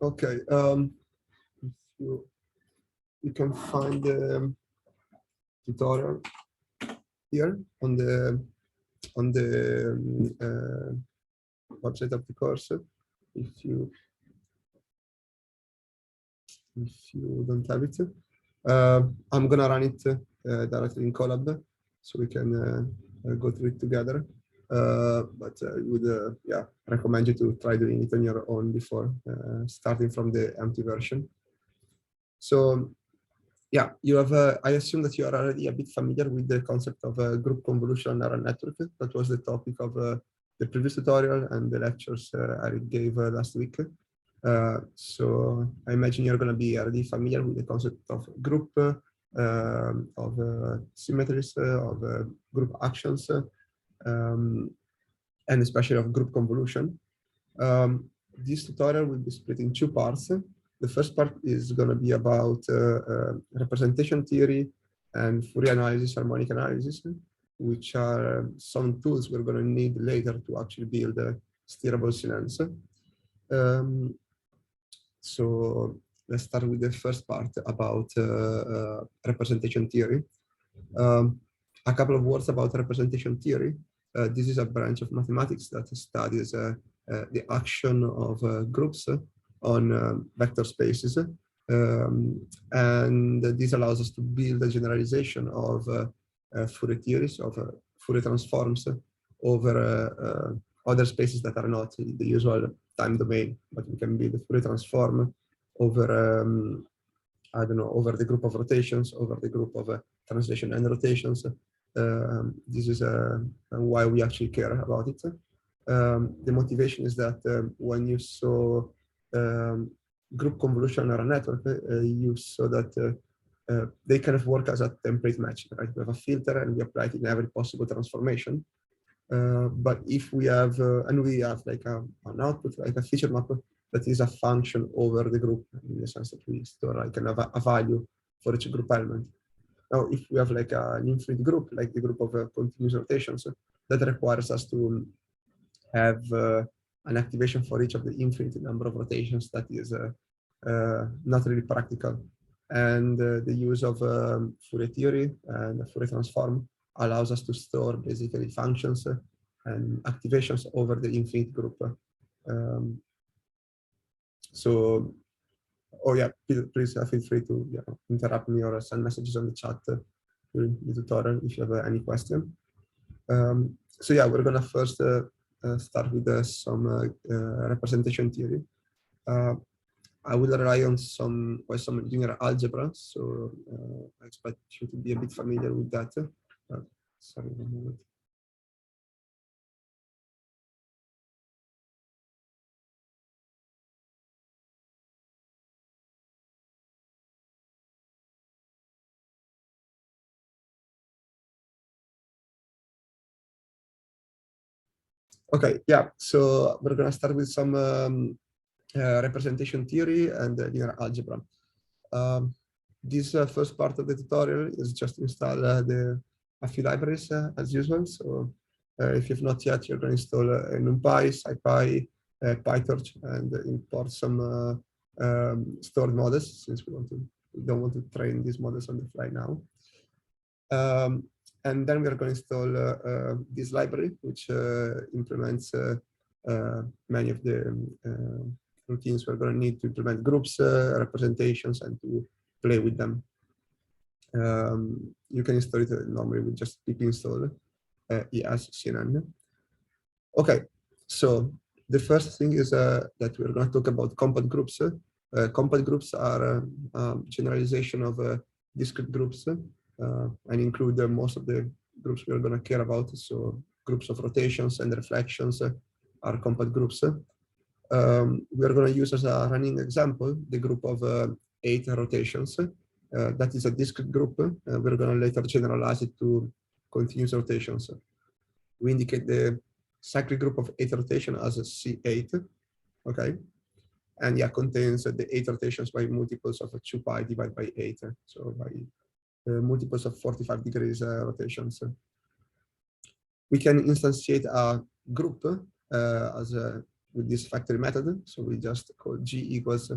Okay. If you can find the tutorial here on the website of the course. If you don't have it, I'm gonna run it directly in Colab, so we can go through it together. But I would recommend you to try doing it on your own before starting from the empty version. So yeah, you have. I assume that you are already a bit familiar with the concept of a group convolutional neural network. That was the topic of the previous tutorial and the lectures Eric gave last week. So I imagine you're going to be already familiar with the concept of group, of symmetries, of group actions, and especially of group convolution. This tutorial will be split in two parts. The first part is going to be about representation theory and Fourier analysis, harmonic analysis, which are some tools we're going to need later to actually build steerable CNNs. So let's start with the first part about representation theory. A couple of words about representation theory. This is a branch of mathematics that studies the action of groups on vector spaces. And this allows us to build a generalization of Fourier theories, of Fourier transforms over other spaces that are not the usual time domain, but we can build a Fourier transform over, I don't know, over the group of rotations, over the group of translation and rotations. This is why we actually care about it. The motivation is that when you saw group convolutional neural network, you saw that they kind of work as a template match, right? We have a filter and we apply it in every possible transformation. But if we have, and we have like an output, like a feature map that is a function over the group, in the sense that we store like a value for each group element. Now, if we have like an infinite group, like the group of continuous rotations, that requires us to have an activation for each of the infinite number of rotations that is not really practical. And the use of Fourier theory and the Fourier transform allows us to store basically functions and activations over the infinite group. So, oh yeah, please feel free to interrupt me or send messages on the chat during the tutorial if you have any question. So yeah, we're gonna first start with some representation theory. I will rely on some linear algebra, so I expect you to be a bit familiar with that. Sorry, one moment. Okay, yeah, so we're going to start with some representation theory and linear algebra. This first part of the tutorial is just install a few libraries as usual. So if you've not yet, you're going to install NumPy, SciPy, PyTorch, and import some stored models, since we don't want to train these models on the fly now. And then we are going to install this library, which implements many of the routines we're going to need to implement groups, representations, and to play with them. You can install it normally with just pip install ES CNN. Okay, so the first thing is that we're going to talk about compact groups. Compact groups are generalization of discrete groups and include most of the groups we're going to care about. So groups of rotations and reflections are compact groups. We are going to use as a running example the group of 8 rotations. That is a discrete group. We're going to later generalize it to continuous rotations. We indicate the cyclic group of 8 rotations as a C8. Okay. And yeah, contains the 8 rotations by multiples of 2 pi divided by 8. So by multiples of 45 degrees rotations. We can instantiate a group as with this factory method. So we just call G equals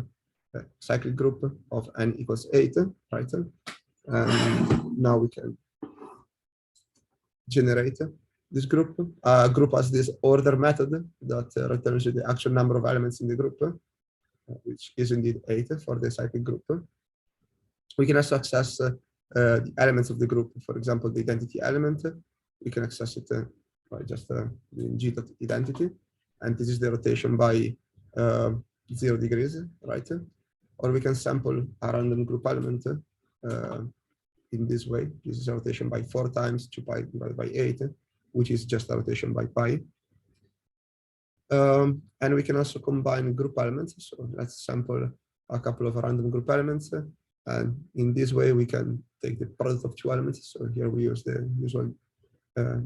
cyclic group of n equals 8, right? And now we can generate this group. Group has this order method that returns you the actual number of elements in the group, which is indeed 8 for the cyclic group. We can also access the elements of the group. For example, the identity element. We can access it by just doing g.identity, and this is the rotation by 0 degrees, right? Or we can sample a random group element in this way. This is a rotation by 4 times 2 pi divided by 8, which is just a rotation by pi. And we can also combine group elements. So let's sample a couple of random group elements. And in this way, we can take the product of 2 elements. So here we use the usual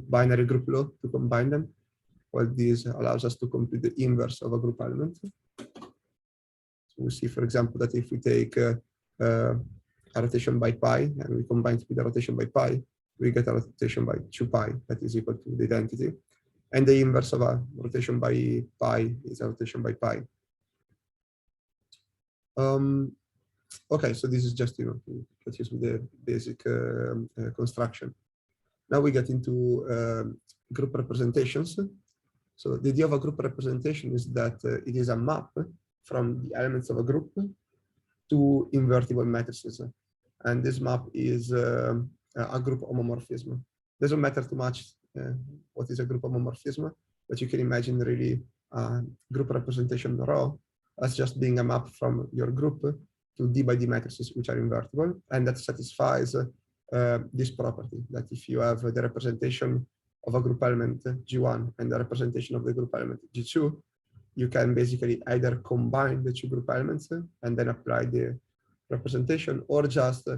binary group law to combine them, while this allows us to compute the inverse of a group element. So we see, for example, that if we take a rotation by pi and we combine it with a rotation by pi, we get a rotation by 2 pi that is equal to the identity. And the inverse of a rotation by pi is a rotation by pi. Okay, so this is just, to get used with the basic construction. Now we get into group representations. So the idea of a group representation is that it is a map from the elements of a group to invertible matrices. And this map is a group homomorphism. Doesn't matter too much what is a group homomorphism, but you can imagine really group representation raw as just being a map from your group to D by D matrices which are invertible, and that satisfies this property that if you have the representation of a group element G1 and the representation of the group element G2, you can basically either combine the 2 group elements and then apply the representation, or just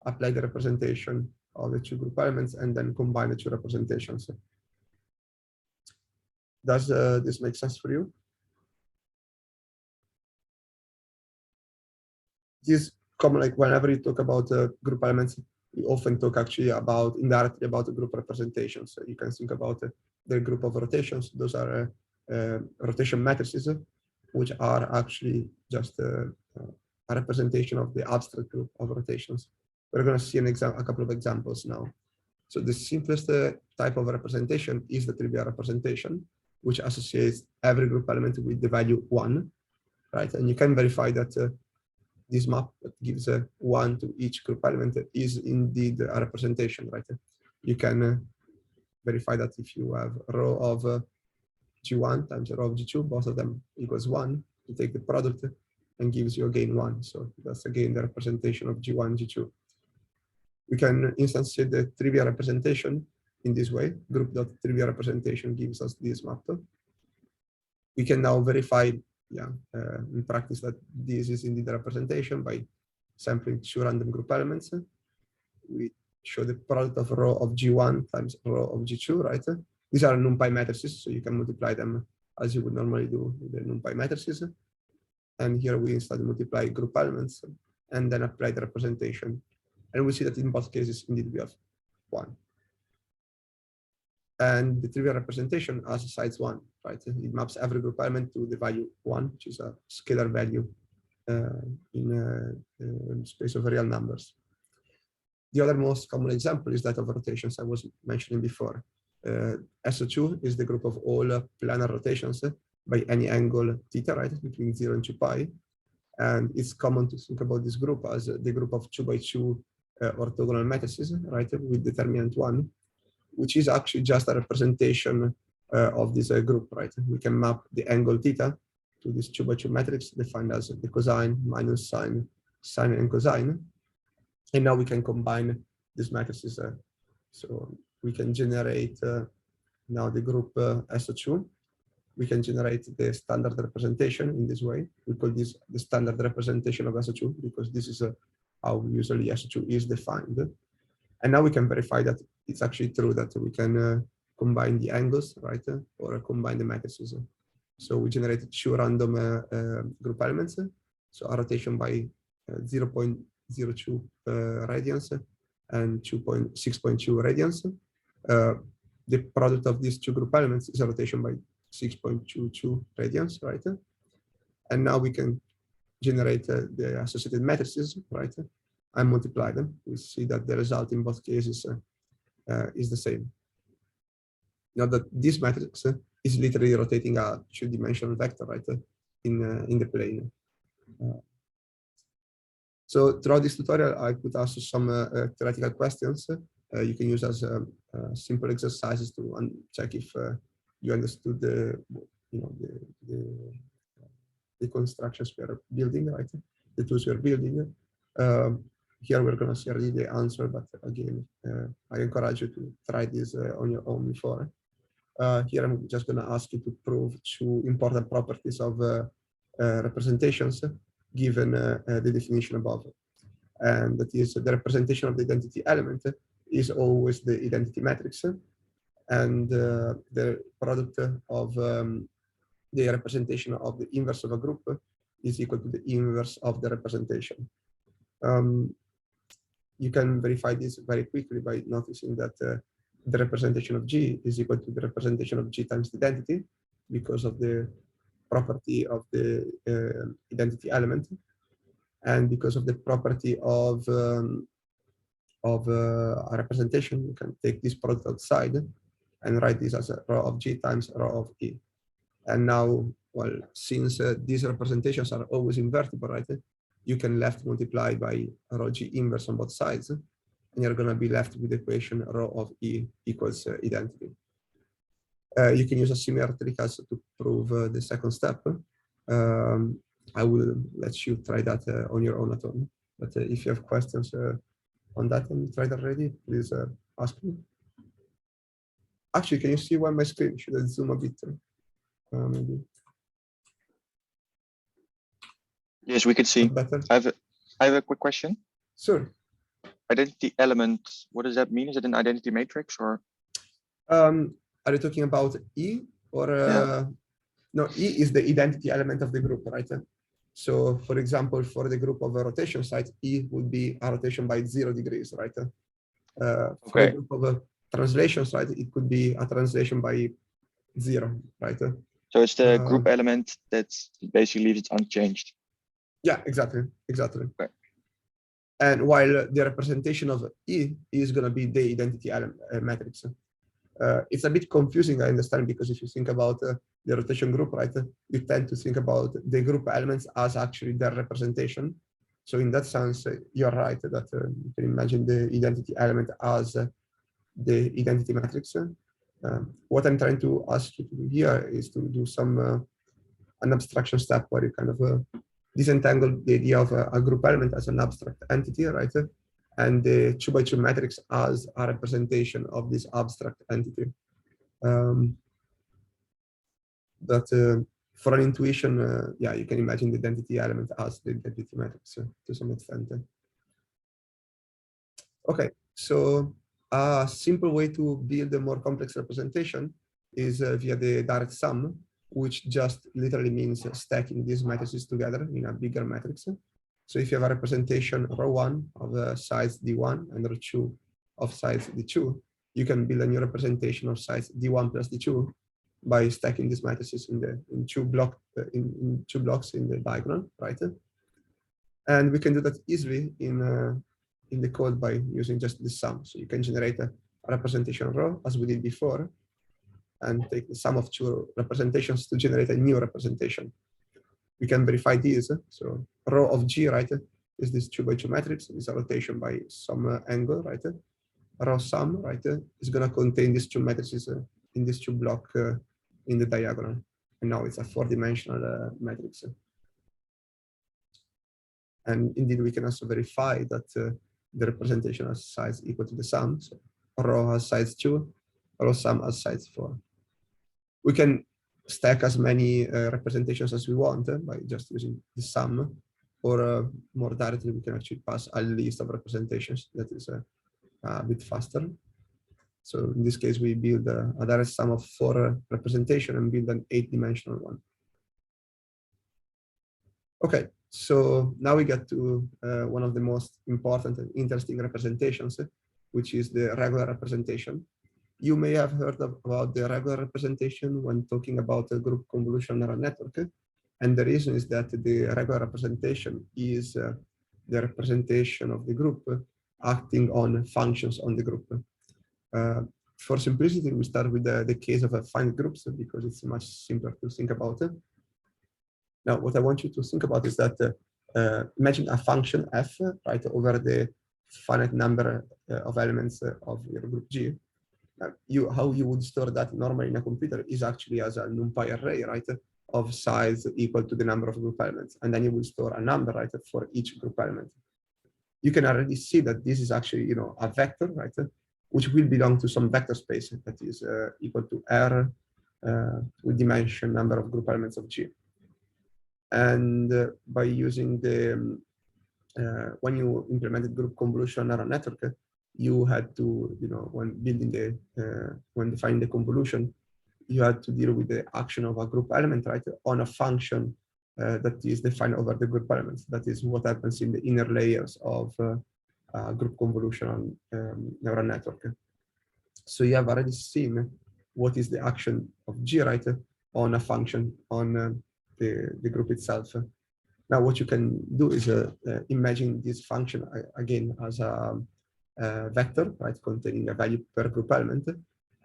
apply the representation of the 2 group elements and then combine the 2 representations. Does this make sense for you? This common, like whenever you talk about group elements, we often talk actually about indirectly about the group representations. So you can think about the group of rotations. Those are rotation matrices, which are actually just a representation of the abstract group of rotations. We're going to see a couple of examples now. So the simplest type of representation is the trivial representation, which associates every group element with the value 1, right? And you can verify that this map that gives 1 to each group element is indeed a representation, right? You can verify that if you have a row of G1 times a row of G2, both of them equals 1, you take the product and gives you again 1. So that's again the representation of G1, G2. We can instantiate the trivial representation in this way. Group.trivial representation gives us this map. We can now verify in practice that this is indeed a representation by sampling 2 random group elements. We show the product of row of G1 times row of G2, right? These are NumPy matrices, so you can multiply them as you would normally do with the NumPy matrices. And here we instead multiply group elements and then apply the representation. And we see that in both cases, indeed, we have 1. And the trivial representation has size 1, right? It maps every group element to the value 1, which is a scalar value in space of real numbers. The other most common example is that of rotations I was mentioning before. SO2 is the group of all planar rotations by any angle theta, right, between 0 and 2 pi. And it's common to think about this group as the group of 2 by 2 orthogonal matrices, right, with determinant 1, which is actually just a representation of this group, right? We can map the angle theta to this 2 by 2 matrix defined as the cosine minus sine, sine and cosine. And now we can combine these matrices. So we can generate now the group SO2. We can generate the standard representation in this way. We call this the standard representation of SO2 because this is how usually SO2 is defined. And now we can verify that it's actually true that we can combine the angles, right, or combine the matrices. So we generate 2 random group elements. So a rotation by 0.02 radians and 6.2 radians. The product of these 2 group elements is a rotation by 6.22 radians, right? And now we can generate the associated matrices, right? And multiply them. We see that the result in both cases is the same. Now that this matrix is literally rotating a two-dimensional vector, right, in the plane. So throughout this tutorial, I could ask some theoretical questions. You can use as simple exercises to check if you understood the constructions we are building, right? The tools we are building. Here we're going to see already the answer, but again, I encourage you to try this on your own before. Here I'm just going to ask you to prove two important properties of representations given the definition above. And that is the representation of the identity element is always the identity matrix, and the product of the representation of the inverse of a group is equal to the inverse of the representation. You can verify this very quickly by noticing that the representation of G is equal to the representation of G times the identity because of the property of the identity element, and because of the property of a representation. You can take this product outside and write this as a rho of G times rho of E. And now, well, since these representations are always invertible, right? You can left multiply by rho G inverse on both sides, and you're going to be left with the equation rho of E equals identity. You can use a similar trick as to prove the second step. I will let you try that on your own at home. But if you have questions on that and you tried already, please ask me. Actually, can you see why my screen? Should I zoom a bit? Maybe. Yes, we can see. Better. I have a quick question. Sure. Identity element, what does that mean? Is it an identity matrix or? Are you talking about E or? Yeah. No, E is the identity element of the group, right? So, for example, for the group of a rotation site, E would be a rotation by 0 degrees, right? For a group of a translation site, it could be a translation by 0, right? So it's the group element that basically leaves it unchanged. Yeah, exactly. Okay. And while the representation of E is going to be the identity element matrix. It's a bit confusing, I understand, because if you think about the rotation group, right, you tend to think about the group elements as actually their representation. So in that sense, you're right that you can imagine the identity element as the identity matrix. What I'm trying to ask you to do here is to do some an abstraction step where you kind of disentangle the idea of a group element as an abstract entity, right? And the 2x2 matrix as a representation of this abstract entity. For an intuition, yeah, you can imagine the identity element as the identity matrix to some extent. Okay, so a simple way to build a more complex representation is via the direct sum, which just literally means stacking these matrices together in a bigger matrix. So if you have a representation ρ1 of the size d1 and ρ2 of size d2, you can build a new representation of size d1 plus d2 by stacking these matrices in two blocks in the diagonal, right? And we can do that easily in the code by using just the sum. So you can generate a representation rho as we did before, and take the sum of two representations to generate a new representation. We can verify these. So rho of G, right, is this 2x2 matrix. It's a rotation by some angle, right? Rho sum, right, is going to contain these two matrices in these two blocks in the diagonal. And now it's a 4-dimensional matrix. And indeed, we can also verify that the representation has size equal to the sum. So rho has size 2, rho sum has size 4. We can stack as many representations as we want by just using the sum, or more directly, we can actually pass a list of representations that is a bit faster. So in this case, we build a direct sum of 4 representation and build an 8-dimensional one. Okay, so now we get to one of the most important and interesting representations, which is the regular representation. You may have heard about the regular representation when talking about a group convolutional neural network. And the reason is that the regular representation is the representation of the group acting on functions on the group. For simplicity, we start with the case of finite groups because it's much simpler to think about it. Now, what I want you to think about is that imagine a function f, right, over the finite number of elements of your group G. How you would store that normally in a computer is actually as a NumPy array, right, of size equal to the number of group elements. And then you will store a number, right, for each group element. You can already see that this is actually, you know, a vector, right, which will belong to some vector space that is equal to R with dimension number of group elements of G. And by using the, when you implemented group convolutional neural network, you had to, you know, when building the, when defining the convolution, you had to deal with the action of a group element, right, on a function that is defined over the group elements. That is what happens in the inner layers of group convolutional neural network. So you have already seen what is the action of G, right, on a function on the group itself. Now, what you can do is imagine this function again as a vector, right, containing a value per group element.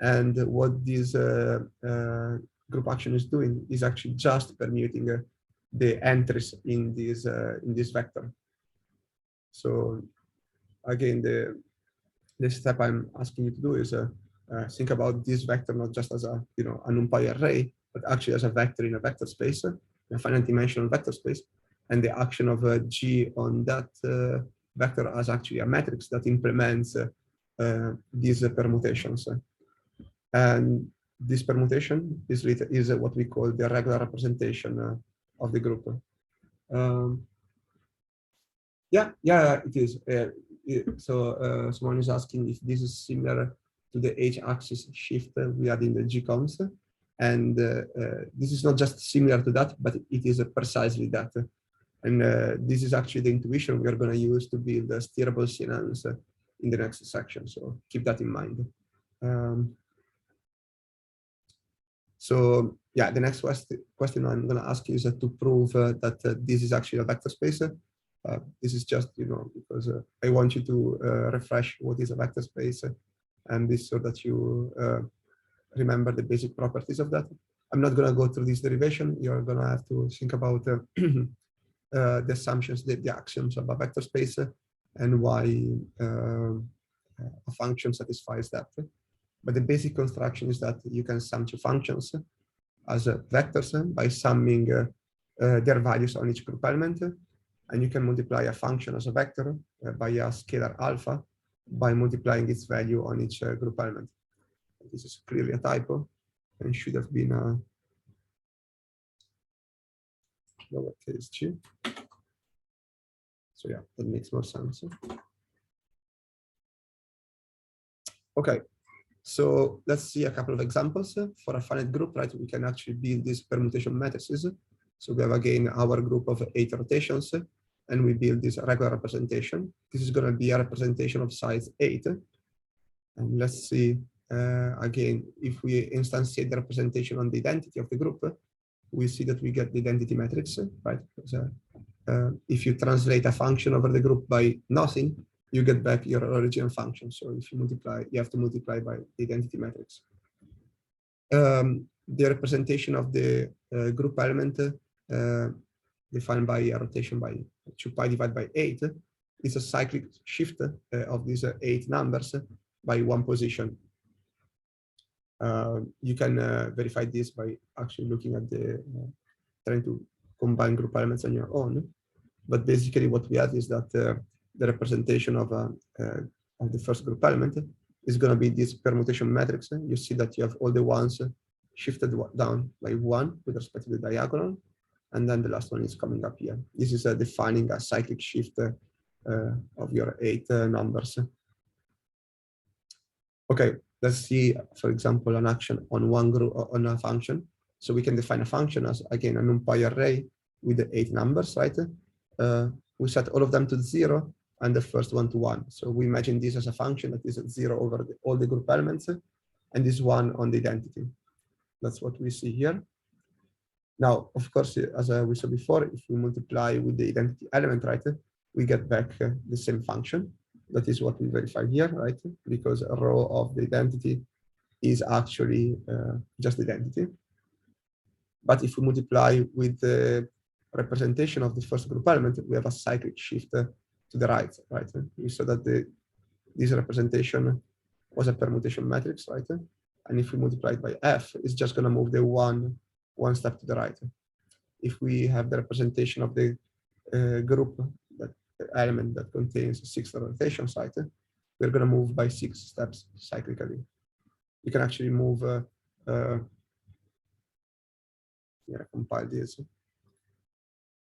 And what this group action is doing is actually just permuting the entries in this vector. So again, the step I'm asking you to do is think about this vector not just as a, you know, a NumPy array, but actually as a vector in a vector space, a finite dimensional vector space, and the action of G on that vector as actually a matrix that implements these permutations. And this permutation is what we call the regular representation of the group. Yeah, it is. So someone is asking if this is similar to the h-axis shift we had in the g-convs. And this is not just similar to that, but it is precisely that. And this is actually the intuition we are going to use to build steerable CNNs in the next section. So keep that in mind. So yeah, the next question I'm going to ask you is to prove that this is actually a vector space. This is just, you know, because I want you to refresh what is a vector space, and this so that you remember the basic properties of that. I'm not going to go through this derivation. You're going to have to think about the assumptions, the axioms of a vector space, and why a function satisfies that. But the basic construction is that you can sum two functions as vectors by summing their values on each group element. And you can multiply a function as a vector by a scalar alpha by multiplying its value on each group element. This is clearly a typo and should have been a lowercase g. So yeah, that makes more sense. Okay, so let's see a couple of examples. For a finite group, right, we can actually build these permutation matrices. So we have again our group of 8 rotations, and we build this regular representation. This is going to be a representation of size 8. And let's see, again, if we instantiate the representation on the identity of the group, we see that we get the identity matrix, right? So, if you translate a function over the group by nothing, you get back your original function. So if you multiply, you have to multiply by the identity matrix. The representation of the group element defined by a rotation by 2π divided by 8 is a cyclic shift of these 8 numbers by 1 position. You can verify this by actually looking at the trying to combine group elements on your own. But basically what we have is that the representation of the first group element is going to be this permutation matrix. You see that you have all the ones shifted down by 1 with respect to the diagonal, and then the last one is coming up here. This is defining a cyclic shift of your 8 numbers. Okay, let's see, for example, an action on one group on a function. So we can define a function as, again, a NumPy array with the 8 numbers, right? We set all of them to 0 and the first one to 1. So we imagine this as a function that is at 0 over all the group elements. and this one on the identity. That's what we see here. Now, of course, as we saw before, if we multiply with the identity element, right, we get back the same function. That is what we verify here, right? Because a row of the identity is actually just identity. But if we multiply with the representation of the first group element, we have a cyclic shift to the right, right? We saw that this representation was a permutation matrix, right? And if we multiply it by f, it's just going to move the one step to the right. If we have the representation of the group, that element that contains 6 rotations, right, we're going to move by 6 steps cyclically. You can actually move, compile this.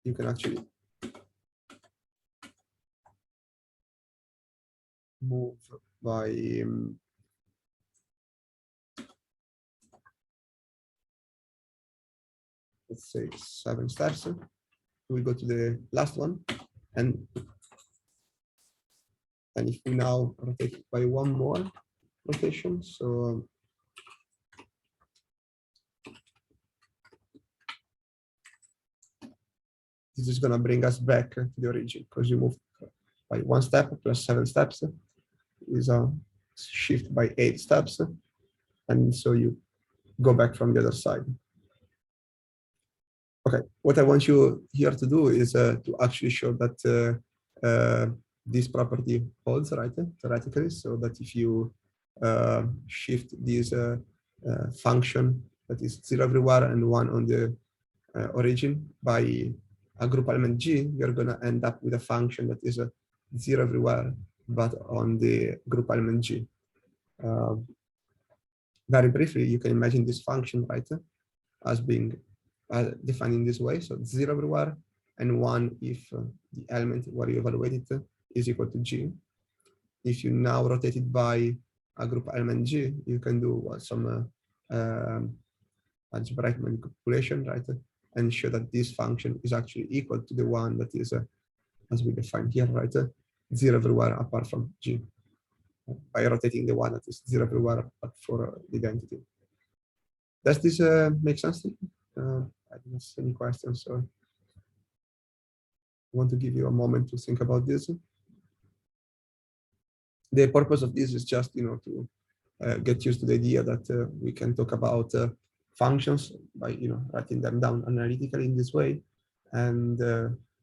You can actually move by let's say 7 steps. We go to the last one, and if we now rotate it by one more rotation, so this is going to bring us back to the origin, because you move by 1 step plus 7 steps is a shift by 8 steps, and so you go back from the other side. Okay, what I want you here to do is to actually show that this property holds, right, theoretically, so that if you shift this function that is 0 everywhere and 1 on the origin by a group element G, you're going to end up with a function that is 0 everywhere, but on the group element G. Very briefly, you can imagine this function, right, as being defined in this way. So 0 everywhere and 1 if the element where you evaluate it is equal to G. If you now rotate it by a group element G, you can do some algebraic manipulation, right, and show that this function is actually equal to the one that is, as we define here, right, 0 everywhere apart from G, by rotating the one that is 0 everywhere but for the identity. Does this make sense to you? I don't see any questions, so I want to give you a moment to think about this. The purpose of this is just, to get used to the idea that we can talk about functions by, writing them down analytically in this way, and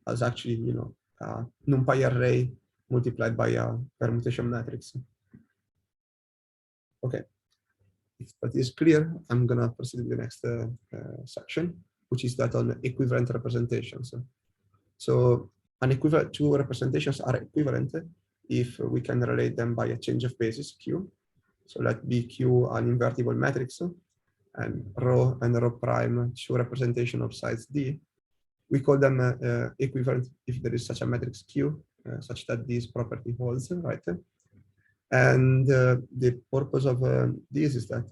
as actually, a NumPy array multiplied by a permutation matrix. Okay, if that is clear, I'm gonna proceed to the next section, which is that on equivalent representations. So two representations are equivalent if we can relate them by a change of basis Q. So let be Q an invertible matrix, and rho and rho prime two representation of size D. We call them equivalent if there is such a matrix Q, such that this property holds, right? And the purpose of this is that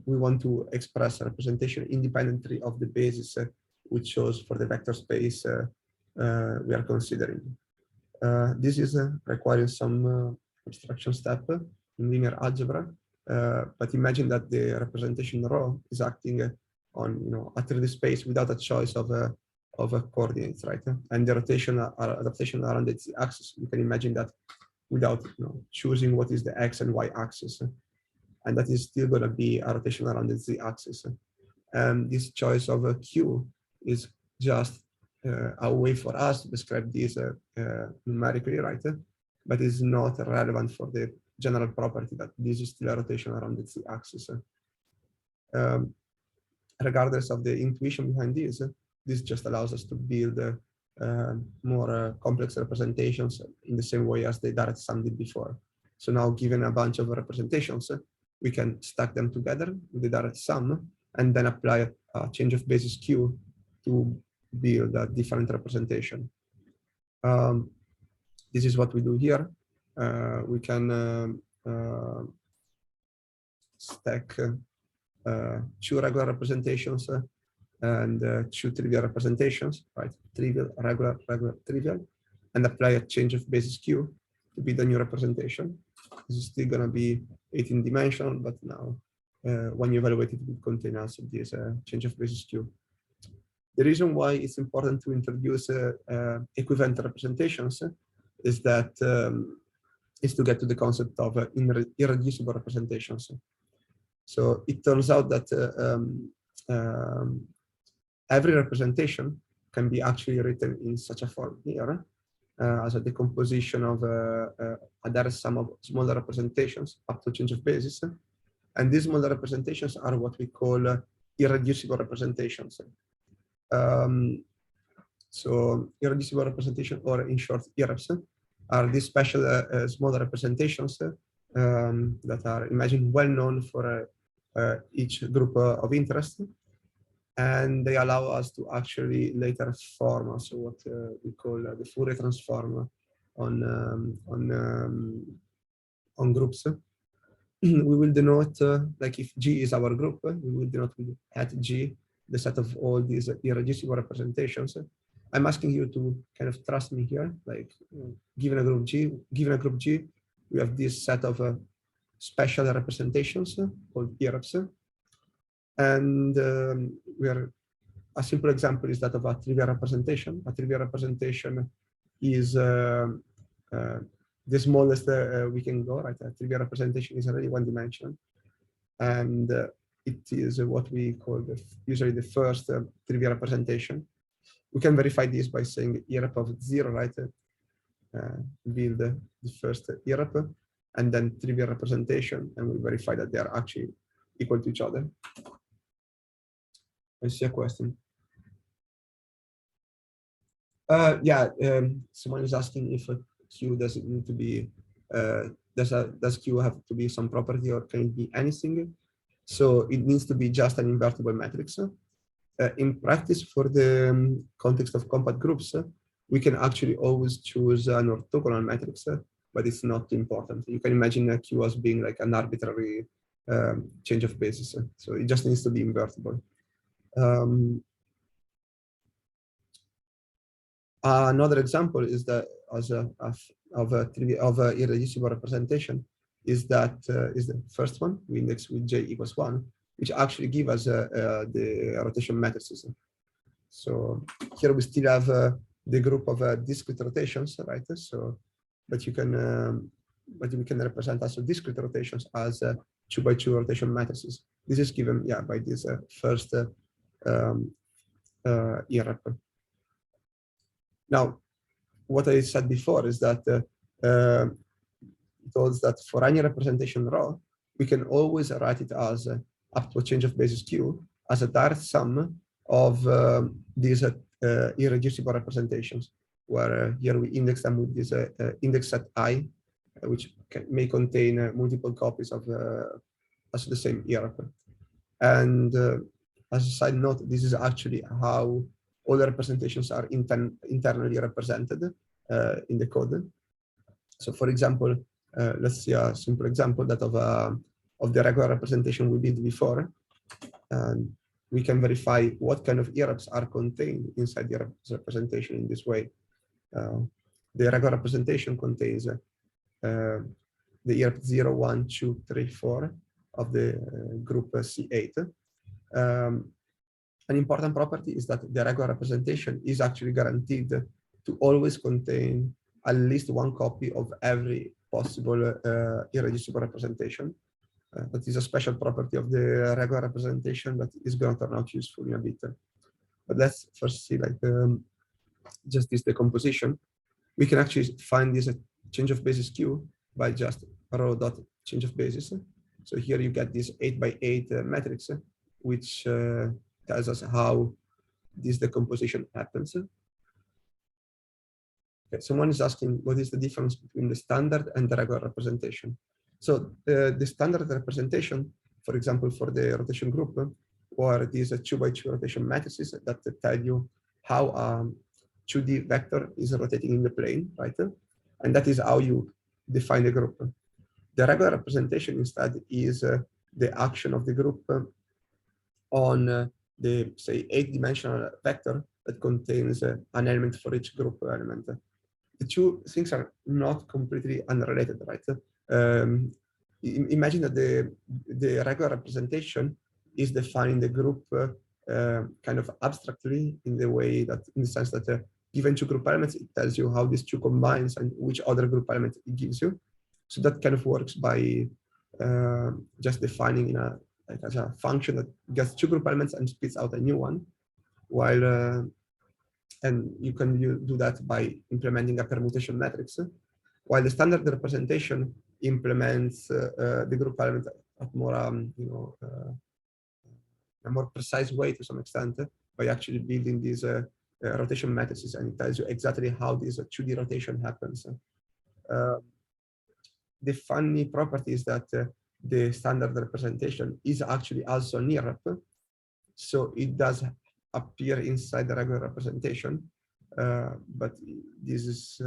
we want to express a representation independently of the basis we chose for the vector space we are considering. This is requiring some abstraction step in linear algebra, but imagine that the representation rho is acting on a 3D space without a choice of coordinates, right? And the rotation adaptation around the z-axis, you can imagine that without choosing what is the x and y axis, and that is still going to be a rotation around the z-axis. And this choice of q is just a way for us to describe this numerically, right? But it's not relevant for the general property that this is still a rotation around the z-axis. Regardless of the intuition behind this just allows us to build more complex representations in the same way as the direct sum did before. So now, given a bunch of representations, we can stack them together with the direct sum and then apply a change of basis Q to build a different representation. This is what we do here. We can stack two regular representations and two trivial representations, right? Trivial, regular, regular, trivial, and apply a change of basis Q to be the new representation. This is still going to be 18 dimensional, but now when you evaluate it, it will contain also this change of basis Q. The reason why it's important to introduce equivalent representations is that is to get to the concept of irreducible representations. So it turns out that every representation can be actually written in such a form here as a decomposition of a direct sum of smaller representations up to change of basis. And these smaller representations are what we call irreducible representations. So irreducible representation, or in short, IREPs, are these special smaller representations that are imagined well known for each group of interest, and they allow us to actually later form also what we call the Fourier transform on groups. We will denote, like if G is our group, we will denote with at G the set of all these irreducible representations. I'm asking you to kind of trust me here, like given a group G, we have this set of special representations called IREPs. And a simple example is that of a trivial representation. A trivial representation is the smallest we can go, right? A trivial representation is already one dimension. And it is what we call usually the first trivial representation. We can verify this by saying IREP of 0, right? Build the first IREP and then trivial representation, and we verify that they are actually equal to each other. I see a question. Someone is asking if a Q does it need to be does Q have to be some property, or can it be anything? So it needs to be just an invertible matrix. In practice, for the context of compact groups, we can actually always choose an orthogonal matrix, but it's not important. You can imagine a Q as being like an arbitrary change of basis. So it just needs to be invertible. Another example is that of a irreducible representation is that is the first one we index with J equals 1, which actually give us the rotation matrices. So here we still have the group of discrete rotations, right? So, but we can represent also discrete rotations as 2 by 2 rotation matrices. This is given, by this first IREP. Now, what I said before is that it holds that for any representation rho, we can always write it as up to a change of basis Q as a direct sum of these irreducible representations, where here we index them with this index set I, which may contain multiple copies of the same IREP. And as a side note, this is actually how all the representations are internally represented in the code. So, for example, let's see a simple example that of the regular representation we did before. And we can verify what kind of IREPs are contained inside the representation in this way. The regular representation contains the IREP 0, 1, 2, 3, 4 of the group C8. An important property is that the regular representation is actually guaranteed to always contain at least one copy of every possible irreducible representation. That is a special property of the regular representation that is going to turn out useful in a bit. But let's first see just this decomposition. We can actually find this change of basis Q by just rho dot change of basis. So here you get this 8 by 8 matrix, which tells us how this decomposition happens. Okay, someone is asking what is the difference between the standard and the regular representation. So the standard representation, for example, for the rotation group, or these 2 by 2 rotation matrices that tell you how a 2D vector is rotating in the plane, right? And that is how you define the group. The regular representation instead is the action of the group on the, say, 8-dimensional vector that contains an element for each group element. The two things are not completely unrelated, right? Imagine that the regular representation is defining the group kind of abstractly in the way that, in the sense that given two group elements, it tells you how these two combines and which other group element it gives you. So that kind of works by just defining in a, like as a function that gets two group elements and spits out a new one, while and you can do that by implementing a permutation matrix, while the standard representation implements the group element at more a more precise way to some extent by actually building these rotation matrices, and it tells you exactly how this 2D rotation happens. The funny property is that the standard representation is actually also an IREP, so it does appear inside the regular representation, but this is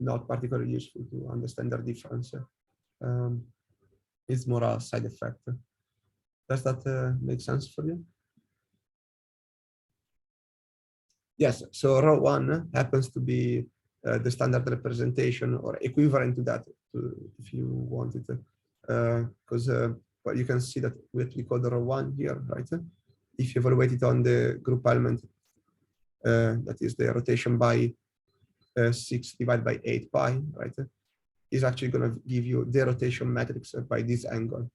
not particularly useful to understand their difference. It's more a side effect. Does that make sense for you? Yes, so row 1 happens to be the standard representation or equivalent to that, if you want it, because well, you can see that we call the row 1 here, right? If you evaluate it on the group element, that is the rotation by 6 divided by 8 pi, right? Is actually going to give you the rotation matrix by this angle.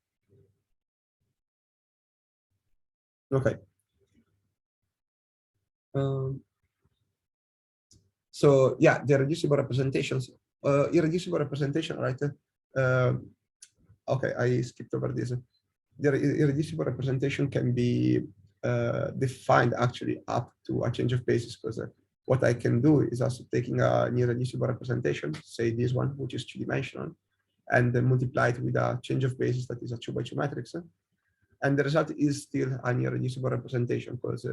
Okay. So yeah, the irreducible representations, irreducible representation, right? Okay, I skipped over this. The irreducible representation can be defined actually up to a change of basis, because what I can do is also taking an irreducible representation, say this one, which is 2-dimensional, and then multiply it with a change of basis that is a 2x2 matrix. And the result is still an irreducible representation, because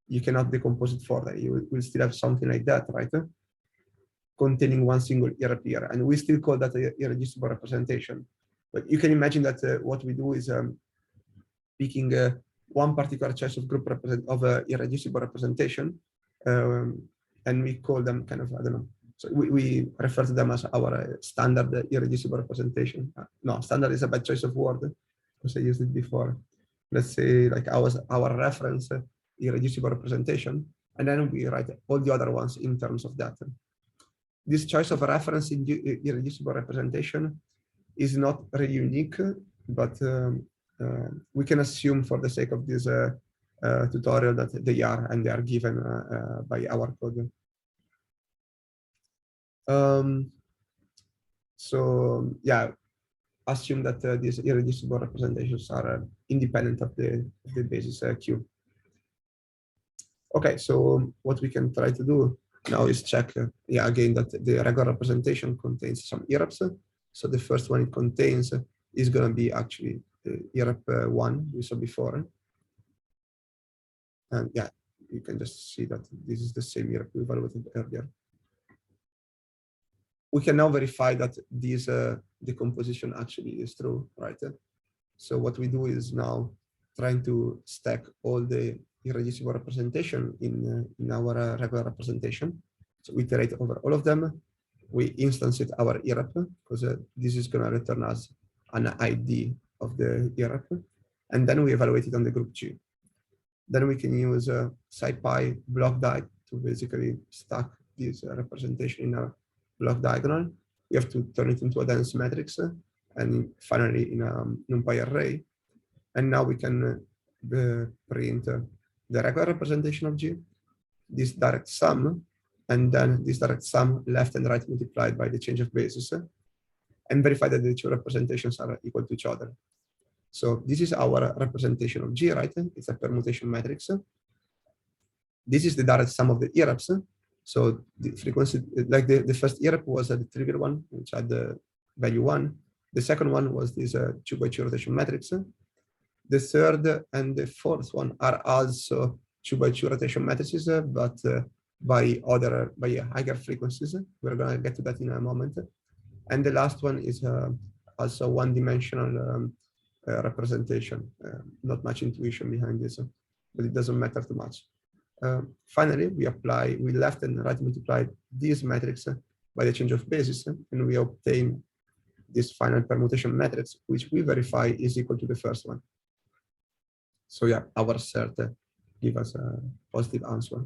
you cannot decompose it further. You will still have something like that, right? Containing one single IREP here, and we still call that an irreducible representation. But you can imagine that what we do is picking one particular choice of group of irreducible representation, and we call them kind of, I don't know. So we refer to them as our standard irreducible representation. No, standard is a bad choice of word, because I used it before. Let's say like our reference irreducible representation, and then we write all the other ones in terms of that. This choice of a reference in irreducible representation is not really unique, but we can assume for the sake of this tutorial that they are, and they are given by our code. So yeah, assume that these irreducible representations are independent of the basis Q. Okay, so what we can try to do now is check, yeah, again, that the regular representation contains some IREPs. So the first one it contains is going to be actually the IREP 1 we saw before. And yeah, you can just see that this is the same IREP we evaluated earlier. We can now verify that this decomposition actually is true, right? So what we do is now trying to stack all the irreducible representation in our regular representation. So we iterate over all of them. We instance it our IREP, because this is going to return us an ID of the IREP. And then we evaluate it on the group G. Then we can use SciPy block diag to basically stack this representation in a block diagonal. We have to turn it into a dense matrix, and finally in a NumPy array. And now we can print the regular representation of G, this direct sum, and then this direct sum left and right multiplied by the change of basis, and verify that the two representations are equal to each other. So this is our representation of G, right? It's a permutation matrix. This is the direct sum of the IREPs. So the frequency, like the first IREP was the trivial one, which had the value 1. The second one was this 2x2 rotation matrix. The third and the fourth one are also 2x2 rotation matrices, but by higher frequencies. We're going to get to that in a moment. And the last one is also one-dimensional representation. Not much intuition behind this, but it doesn't matter too much. Finally, we left and right multiply this matrix by the change of basis, and we obtain this final permutation matrix, which we verify is equal to the first one. So yeah, our cert give us a positive answer.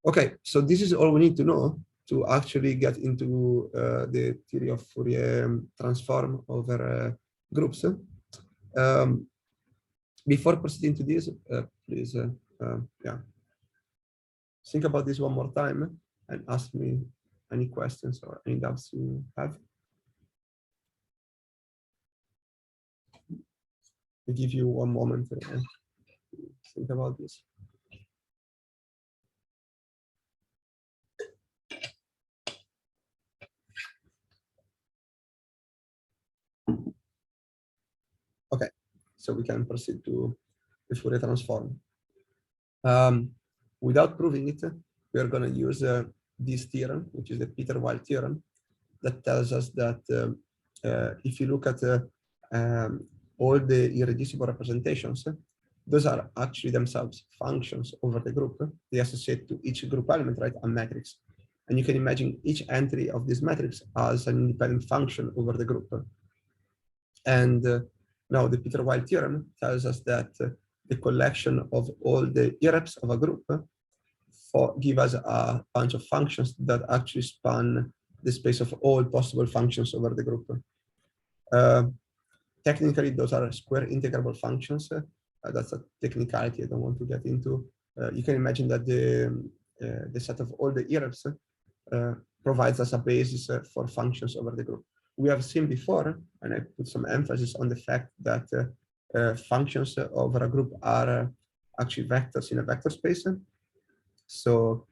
Okay, so this is all we need to know to actually get into the theory of Fourier transform over groups. Before proceeding to this, please, yeah, think about this one more time and ask me any questions or any doubts you have. I'll give you one moment to think about this. Okay, so we can proceed to the Fourier transform. Without proving it, we are going to use this theorem, which is the Peter-Weyl theorem, that tells us that if you look at all the irreducible representations, those are actually themselves functions over the group. They associate to each group element, right, a matrix. And you can imagine each entry of this matrix as an independent function over the group. And now the Peter-Weyl theorem tells us that the collection of all the irreps of a group give us a bunch of functions that actually span the space of all possible functions over the group. Technically, those are square integrable functions. That's a technicality I don't want to get into. You can imagine that the set of all the irreps provides us a basis for functions over the group. We have seen before, and I put some emphasis on the fact that functions over a group are actually vectors in a vector space. So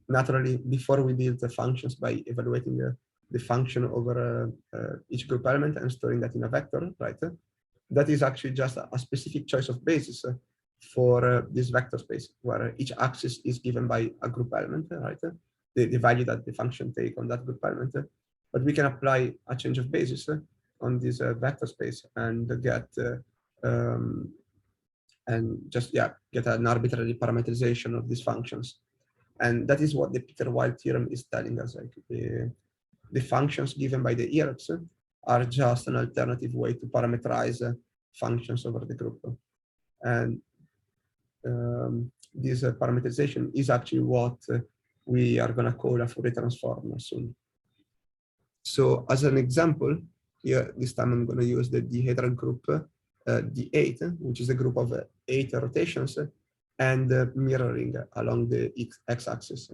naturally, before we build the functions by evaluating the function over each group element and storing that in a vector, right? That is actually just a specific choice of basis for this vector space, where each axis is given by a group element, right? The value that the function take on that group element. But we can apply a change of basis on this vector space and get get an arbitrary parameterization of these functions. And that is what the Peter-Weyl theorem is telling us. Like the functions given by the irreps are just an alternative way to parameterize functions over the group. And this parameterization is actually what we are going to call a Fourier transform soon. So as an example, here this time I'm going to use the dihedral group D8, which is a group of 8 rotations and mirroring along the x-axis.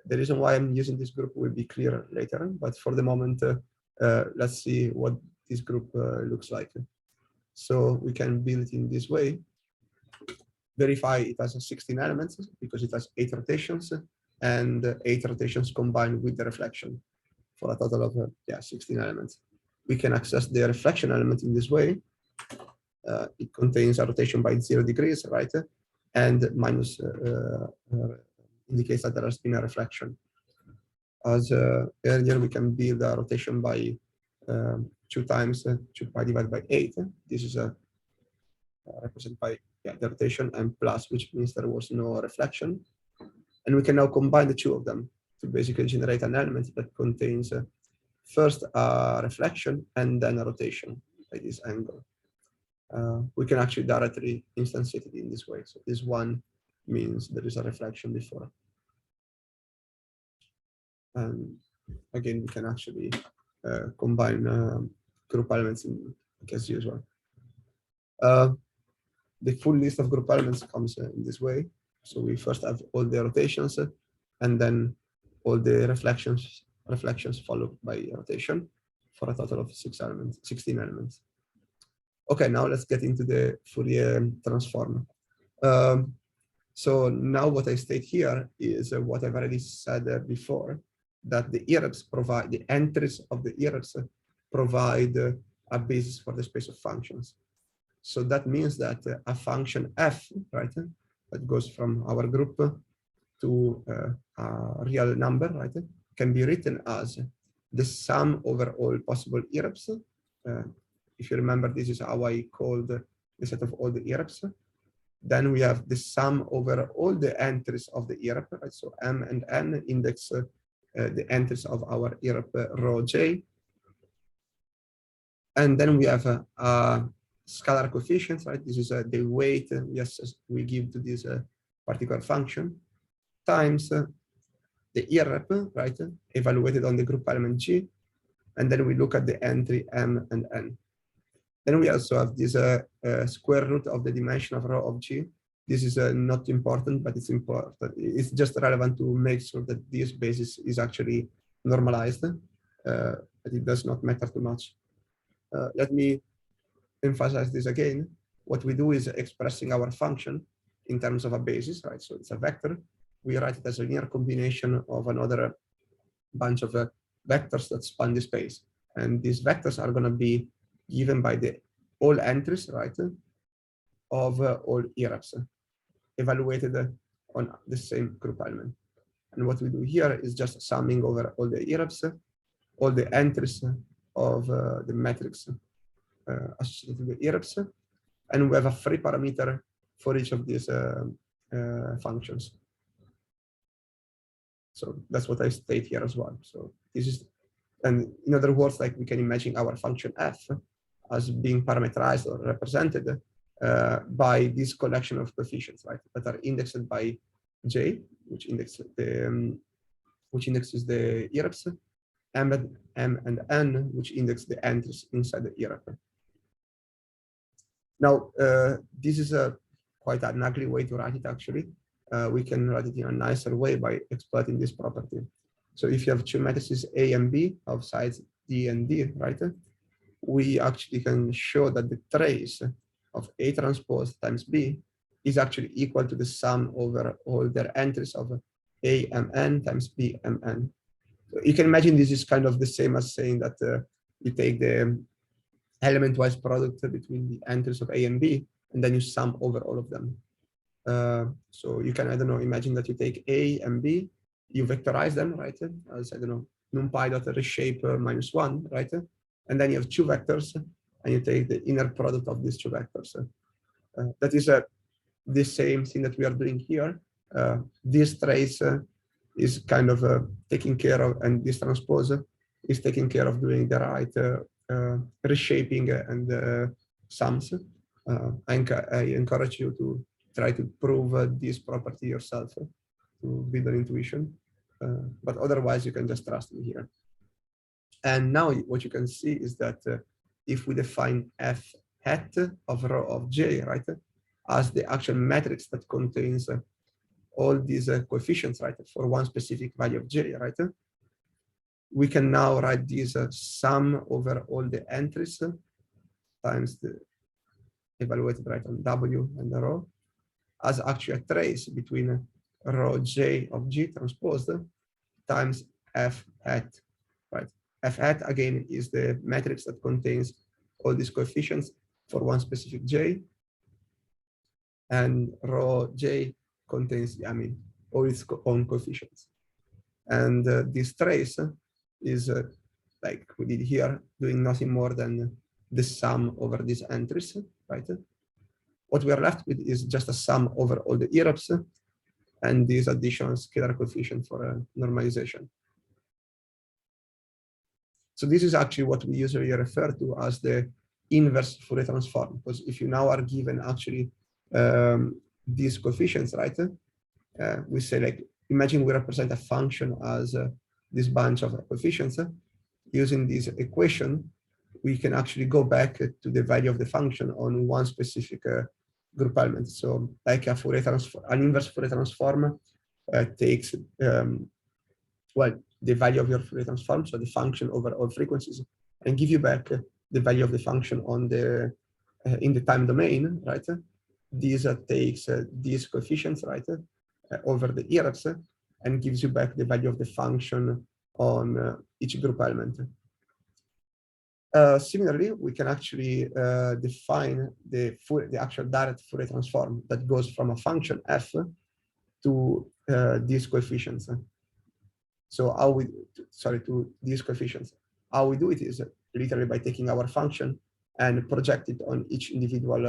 The reason why I'm using this group will be clearer later, but for the moment, let's see what this group looks like. So we can build it in this way. Verify it has 16 elements because it has 8 rotations and 8 rotations combined with the reflection for a total of 16 elements. We can access the reflection element in this way. It contains a rotation by 0 degrees, right? And minus indicates that there has been a reflection. As earlier, we can build a rotation by 2 times 2 pi divided by 8. This is represented by the rotation and plus, which means there was no reflection. And we can now combine the two of them to basically generate an element that contains first a reflection and then a rotation by this angle. We can actually directly instantiate it in this way. So this one means there is a reflection before. And again, we can actually combine group elements as usual. The full list of group elements comes in this way. So we first have all the rotations and then all the reflections followed by rotation for a total of 16 elements. Okay, now let's get into the Fourier transform. So now what I state here is what I've already said before, that the irreps provide, the entries of the irreps provide a basis for the space of functions. So that means that a function f, right, that goes from our group to a real number, right, can be written as the sum over all possible irreps. If you remember, this is how I called the set of all the irreps. Then we have the sum over all the entries of the irrep, right? So m and n index the entries of our IRP row J. And then we have a scalar coefficient, right? This is the weight we give to this particular function times the IRP, right? Evaluated on the group element G. And then we look at the entry M and N. Then we also have this square root of the dimension of row of G. This is not important, but it's important. It's just relevant to make sure that this basis is actually normalized, but it does not matter too much. Let me emphasize this again. What we do is expressing our function in terms of a basis, right? So it's a vector. We write it as a linear combination of another bunch of vectors that span the space. And these vectors are going to be given by the all entries, right, of all IRAPs, evaluated on the same group element. And what we do here is just summing over all the IRAPs, all the entries of the matrix associated with IRAPs, and we have a free parameter for each of these functions. So that's what I state here as well. So this is, and in other words, like we can imagine our function f as being parameterized or represented by this collection of coefficients, right, that are indexed by J, which indexes the IRAPs, M and N, which index the entries inside the IRAP. Now, this is quite an ugly way to write it, actually. We can write it in a nicer way by exploiting this property. So if you have two matrices A and B of sides D and D, right, we actually can show that the trace of A transpose times B is actually equal to the sum over all their entries of A M N times B M N. So you can imagine this is kind of the same as saying that you take the element-wise product between the entries of A and B, and then you sum over all of them. So you can, I don't know, imagine that you take A and B, you vectorize them, right? As, I don't know, numpy.reshape -1, right? And then you have two vectors, and you take the inner product of these two vectors. That is the same thing that we are doing here. This trace is kind of taking care of, and this transpose is taking care of doing the right reshaping and sums. I encourage you to try to prove this property yourself to build an intuition. But otherwise, you can just trust me here. And now what you can see is that if we define f hat of row of J, right, as the actual matrix that contains all these coefficients, right, for one specific value of J, right, we can now write this sum over all the entries times the evaluated right on W and the row as actually a trace between row J of G transposed times F hat, right? F hat again is the matrix that contains all these coefficients for one specific J, and row J contains, I mean, all its own coefficients. And this trace is like we did here, doing nothing more than the sum over these entries, right? What we are left with is just a sum over all the IRAPs and this additional scalar coefficient for normalization. So this is actually what we usually refer to as the inverse Fourier transform, because if you now are given actually these coefficients, right? We say, like, imagine we represent a function as this bunch of coefficients. Using this equation, we can actually go back to the value of the function on one specific group element. So like a Fourier transform, an inverse Fourier transform takes, well, the value of your Fourier transform, so the function over all frequencies, and give you back the value of the function on the in the time domain, right? This takes these coefficients, right, over the IRAPs, and gives you back the value of the function on each group element. Similarly, we can actually define the actual direct Fourier transform that goes from a function f to these coefficients. So how we, sorry, to these coefficients. How we do it is literally by taking our function and project it on each individual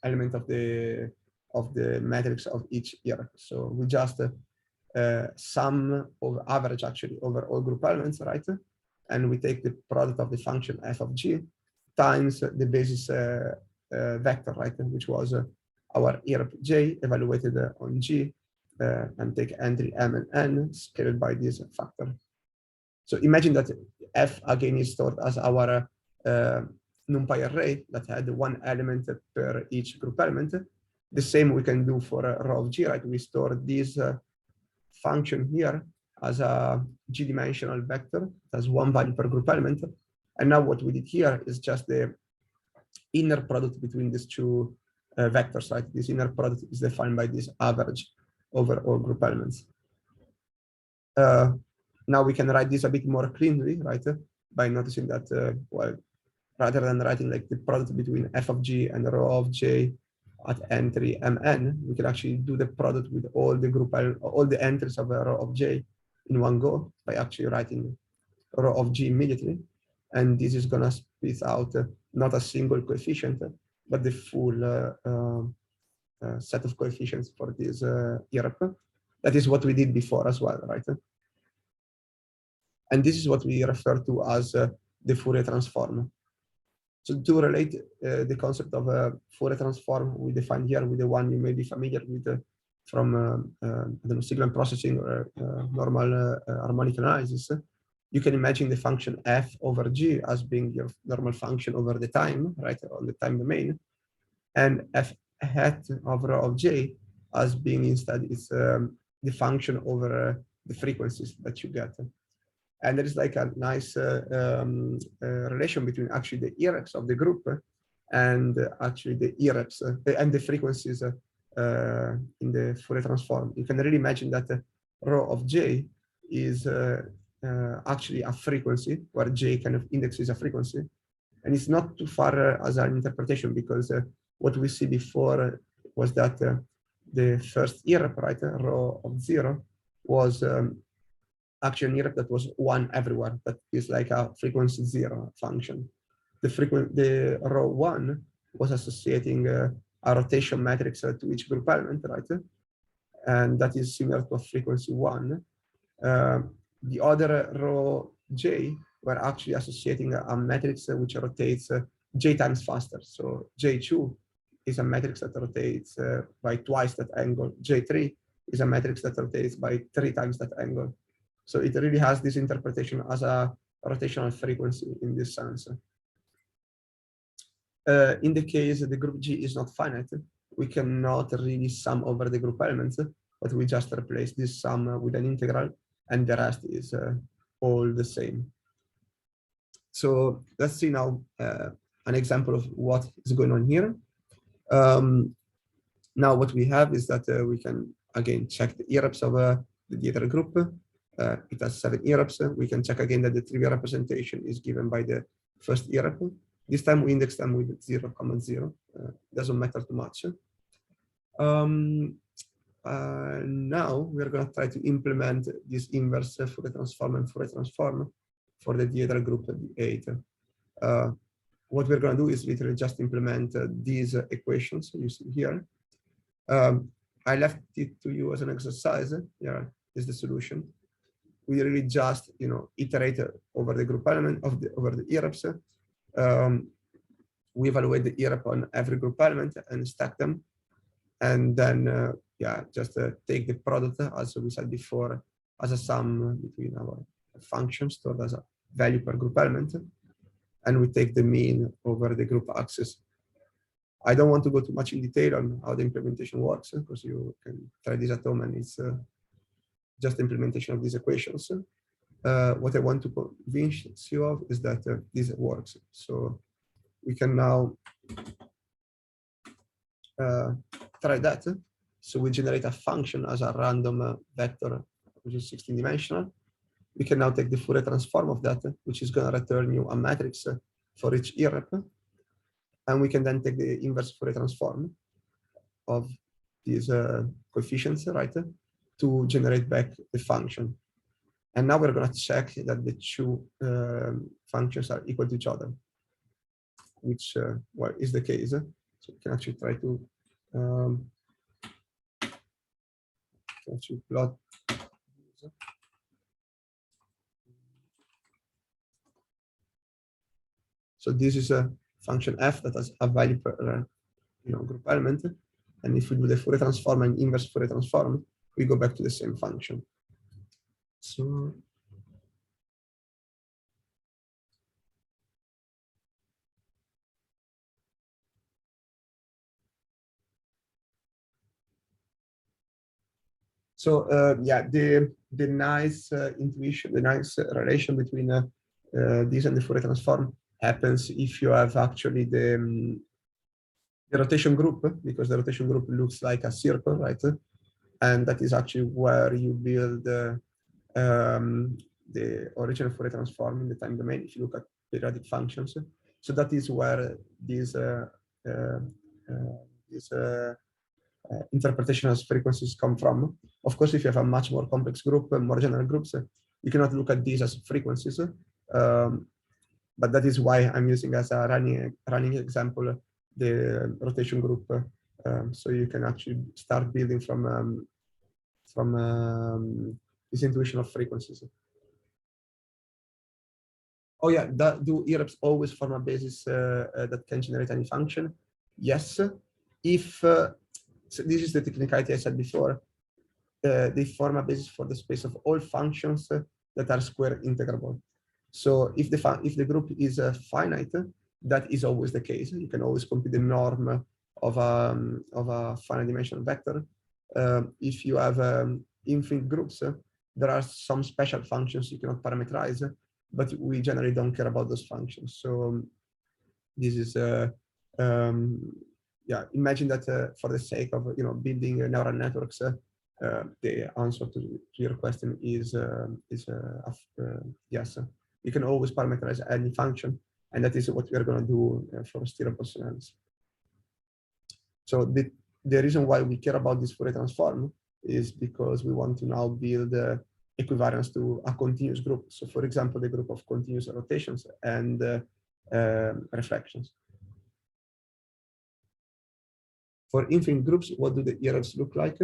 element of the matrix of each IRAP. So we just sum of average actually over all group elements, right? And we take the product of the function f of g times the basis vector, right? Which was our irp j evaluated on g and take entry m and n scaled by this factor. So imagine that f again is stored as our NumPy array that had one element per each group element. The same we can do for rho of g, right? We store this function here as a g-dimensional vector that has one value per group element. And now what we did here is just the inner product between these two vectors, right? This inner product is defined by this average over all group elements. Now we can write this a bit more cleanly, right? By noticing that, well, rather than writing like the product between f of g and rho of j at entry mn, we can actually do the product with all the group, all the entries of rho of j in one go by actually writing rho of g immediately. And this is gonna spit out not a single coefficient, but the full set of coefficients for this irp. That is what we did before as well, right? And this is what we refer to as the Fourier transform. So to relate the concept of a Fourier transform we define here with the one you may be familiar with from I don't know, signal processing or normal harmonic analysis, you can imagine the function f over g as being your normal function over the time, right, on the time domain, and f hat of rho of j as being instead is the function over the frequencies that you get. And there is like a nice relation between actually the irps of the group and actually the irps and the frequencies in the Fourier transform. You can really imagine that rho of j is actually a frequency where j kind of indexes a frequency. And it's not too far as an interpretation because what we see before was that the first irp, right, rho of 0 was actually an irp that was 1 everywhere. That is like a frequency 0 function. The rho 1 was associating a rotation matrix to each group element, right? And that is similar to a frequency 1. The other rho j were actually associating a matrix which rotates j times faster. So j2 is a matrix that rotates by twice that angle. j3 is a matrix that rotates by 3 times that angle. So it really has this interpretation as a rotational frequency in this sense. In the case the group G is not finite, we cannot really sum over the group elements, but we just replace this sum with an integral, and the rest is all the same. So let's see now an example of what is going on here. Now what we have is that we can again check the irps of the other group. It has 7 irps. We can check again that the trivial representation is given by the first irp. This time we index them with 0, 0. Doesn't matter too much. Now we're going to try to implement this inverse Fourier transform and Fourier transform for the other group, the 8. What we're going to do is literally just implement these equations you see here. I left it to you as an exercise. Here is the solution. We really just, iterate over the group element over the irps. We evaluate the irp on every group element and stack them, and then just take the product, as we said before, as a sum between our functions stored as a value per group element, and we take the mean over the group axis. I don't want to go too much in detail on how the implementation works because you can try this at home, and it's just implementation of these equations. What I want to convince you of is that this works. So we can now try that. So we generate a function as a random vector, which is 16-dimensional. We can now take the Fourier transform of that, which is going to return you a matrix for each irp. And we can then take the inverse Fourier transform of these coefficients, right, to generate back the function. And now we're going to check that the two functions are equal to each other, which well, is the case. So we can actually try to plot So this is a function f that has a value per group element. And if we do the Fourier transform and inverse Fourier transform, we go back to the same function. So yeah, the nice intuition, the nice relation between this and the Fourier transform happens if you have actually the rotation group, because the rotation group looks like a circle, right? And that is actually where you build the original Fourier transform in the time domain. If you look at periodic functions, so that is where these interpretation as frequencies come from. Of course, if you have a much more complex group, more general groups, you cannot look at these as frequencies. But that is why I'm using as a running example the rotation group, so you can actually start building from this intuition of frequencies. Oh yeah, do EREPs always form a basis that can generate any function? Yes, if so this is the technicality I said before. They form a basis for the space of all functions that are square integrable. So if the group is finite, that is always the case. You can always compute the norm of a finite dimensional vector. If you have infinite groups, there are some special functions you cannot parameterize, but we generally don't care about those functions. So this is yeah. Imagine that for the sake of building neural networks, the answer to your question is yes. You can always parameterize any function, and that is what we are going to do for steerable scenarios. So the reason why we care about this Fourier transform is because we want to now build equivariance to a continuous group. So for example, the group of continuous rotations and reflections. For infinite groups, what do the EREPs look like?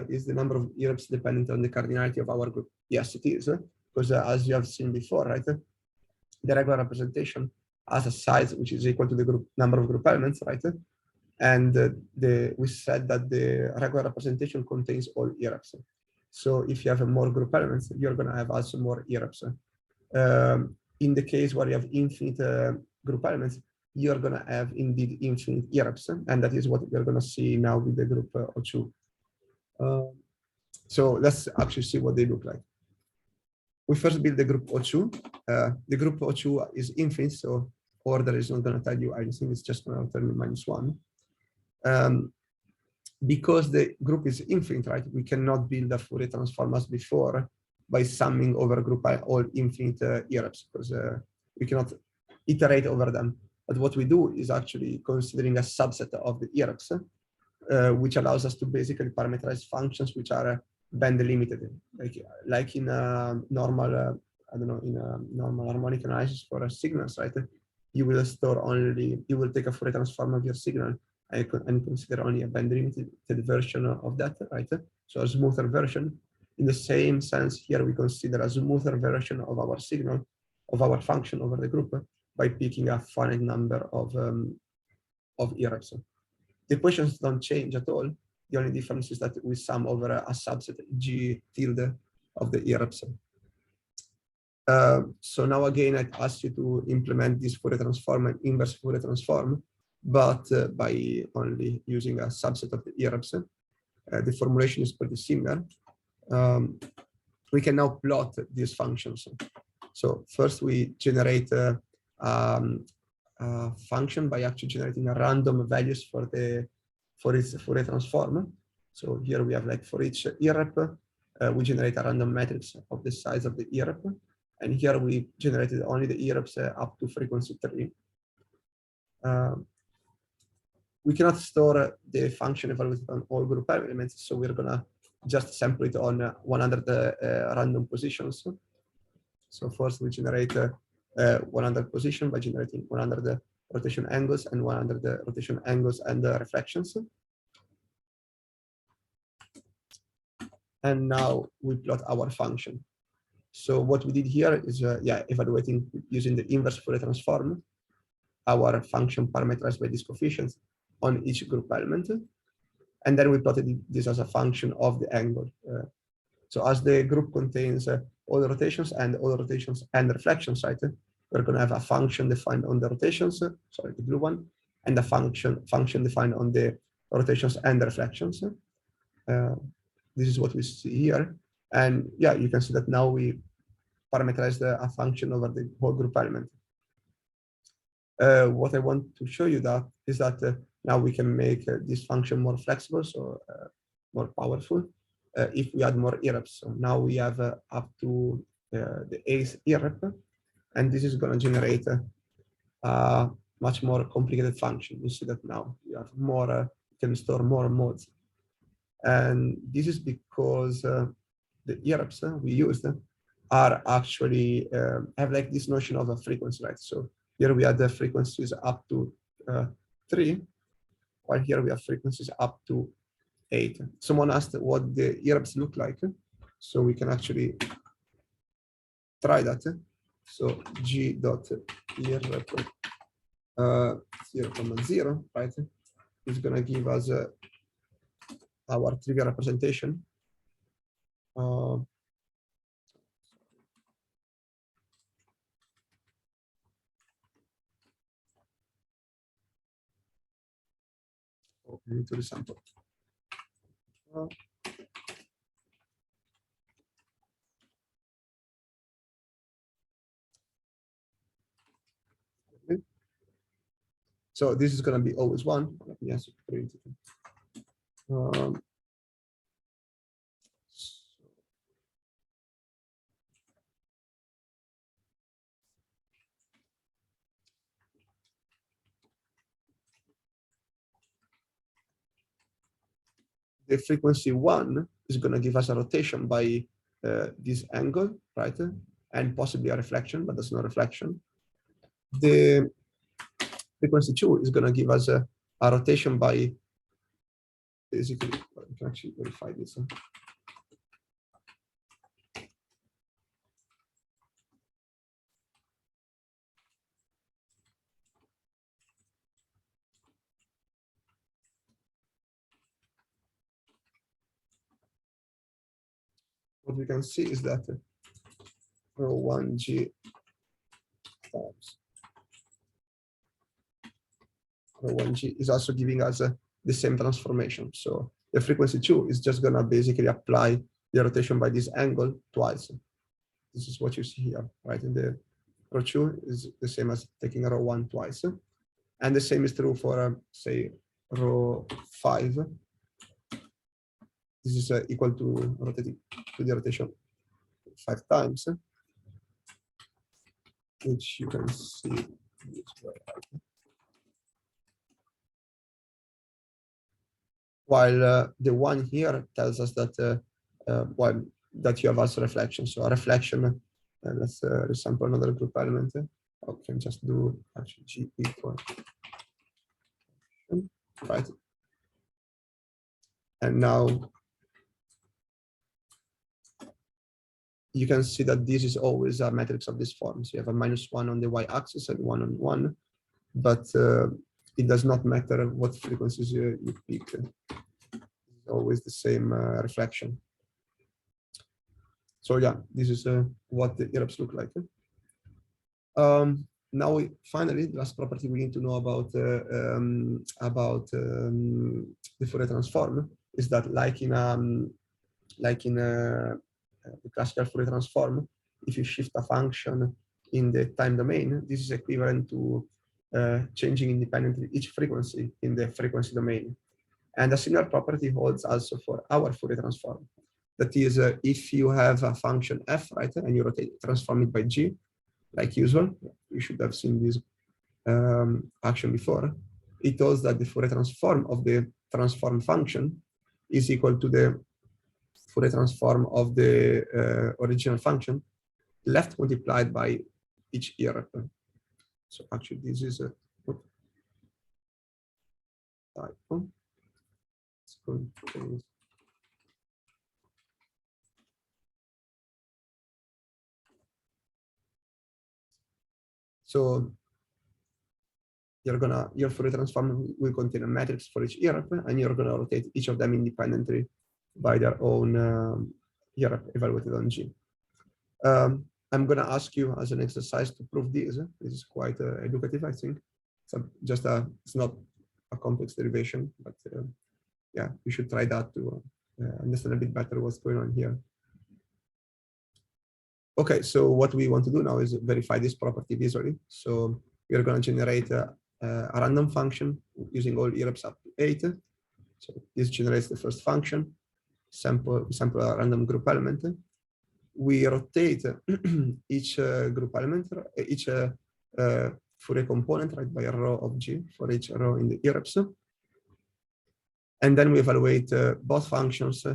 Is the number of EREPs dependent on the cardinality of our group? Yes, it is, because as you have seen before, right? The regular representation has a size which is equal to the group number of group elements, right? And we said that the regular representation contains all EREPs. So if you have more group elements, you're going to have also more EREPs. In the case where you have infinite group elements, you're going to have indeed infinite EREPs, and that is what we're going to see now with the group O2. So let's actually see what they look like. We first build the group O2. The group O2 is infinite, so order is not going to tell you anything, it's just going to tell me -1. Because the group is infinite, right, we cannot build a Fourier transform as before by summing over group all infinite EREPs, because we cannot iterate over them. But what we do is actually considering a subset of the EREPs, which allows us to basically parameterize functions which are band limited, like in a normal, I don't know, in a normal harmonic analysis for signals, right? You will store only, you will take a Fourier transform of your signal and consider only a band limited version of that, right? So a smoother version. In the same sense, here we consider a smoother version of our signal, of our function over the group, by picking a finite number of EREPs. The equations don't change at all. The only difference is that we sum over a subset G tilde of the EREPs. So now again, I ask you to implement this Fourier transform and inverse Fourier transform, but by only using a subset of the EREPs. The formulation is pretty similar. We can now plot these functions. So first we generate a function by actually generating a random values for its Fourier transform. So here we have, like, for each EREP, we generate a random matrix of the size of the EREP. And here we generated only the EREPs up to frequency 3. We cannot store the function evaluated on all group elements, so we're gonna just sample it on 100 random positions. So first we generate 100 position by generating 100 rotation angles and 100 rotation angles and reflections. And now we plot our function. So what we did here is, evaluating using the inverse Fourier transform, our function parameterized by these coefficients on each group element. And then we plotted this as a function of the angle. So as the group contains all the rotations and reflections, right? We're going to have a function defined on the rotations, sorry, the blue one, and a function defined on the rotations and the reflections. This is what we see here. And yeah, you can see that now we parameterize a function over the whole group element. What I want to show you that is that now we can make this function more flexible, so more powerful, if we add more irreps. So now we have up to the 8th irrep, and this is going to generate a much more complicated function. You see that now you have more, you can store more modes. And this is because the irreps we used are actually have like this notion of a frequency, right? So here we have the frequencies up to 3, while here we have frequencies up to 8. Someone asked what the irreps look like, so we can actually try that. So g dot irrep 0,0, right, is going to give us our trivial representation. We need to resample. So this is going to be always 1. Let me also print it. The frequency 1 is going to give us a rotation by this angle, right? And possibly a reflection, but there's no reflection. The frequency 2 is going to give us a rotation by, basically, we can actually verify this. What we can see is that rho 1g times rho 1g is also giving us the same transformation. So the frequency 2 is just going to basically apply the rotation by this angle twice. This is what you see here, right? And the rho 2 is the same as taking rho 1 twice. And the same is true for, say, rho 5. This is equal to rotating to the rotation 5 times, which you can see this way. While the one here tells us that that you have also reflection. So a reflection, let's resample another group element. I can just do actually g equal, right? And now you can see that this is always a matrix of this form. So you have a -1 on the y-axis and 1 on 1, but it does not matter what frequencies you pick. It's always the same reflection. So yeah, this is what the irreps look like. Now, finally, the last property we need to know about the Fourier transform is that, like in the classical Fourier transform, if you shift a function in the time domain, this is equivalent to changing independently each frequency in the frequency domain. And a similar property holds also for our Fourier transform. That is, if you have a function f, right, and you transform it by g, like usual, you should have seen this action before. It holds that the Fourier transform of the transform function is equal to the Fourier transform of the original function left multiplied by each irrep. So actually, this is a typo. So your Fourier transform will contain a matrix for each IRAP, and you're gonna rotate each of them independently by their own IRAP evaluated on G. I'm gonna ask you as an exercise to prove this. This is quite educative, I think. It's not a complex derivation, but yeah, you should try that to understand a bit better what's going on here. Okay, so what we want to do now is verify this property visually. So we are going to generate a random function using all IRAPs up to 8. So this generates the first function, sample a random group element. We rotate each group element, each Fourier component, right, by a row of G for each row in the IRAPs. And then we evaluate both functions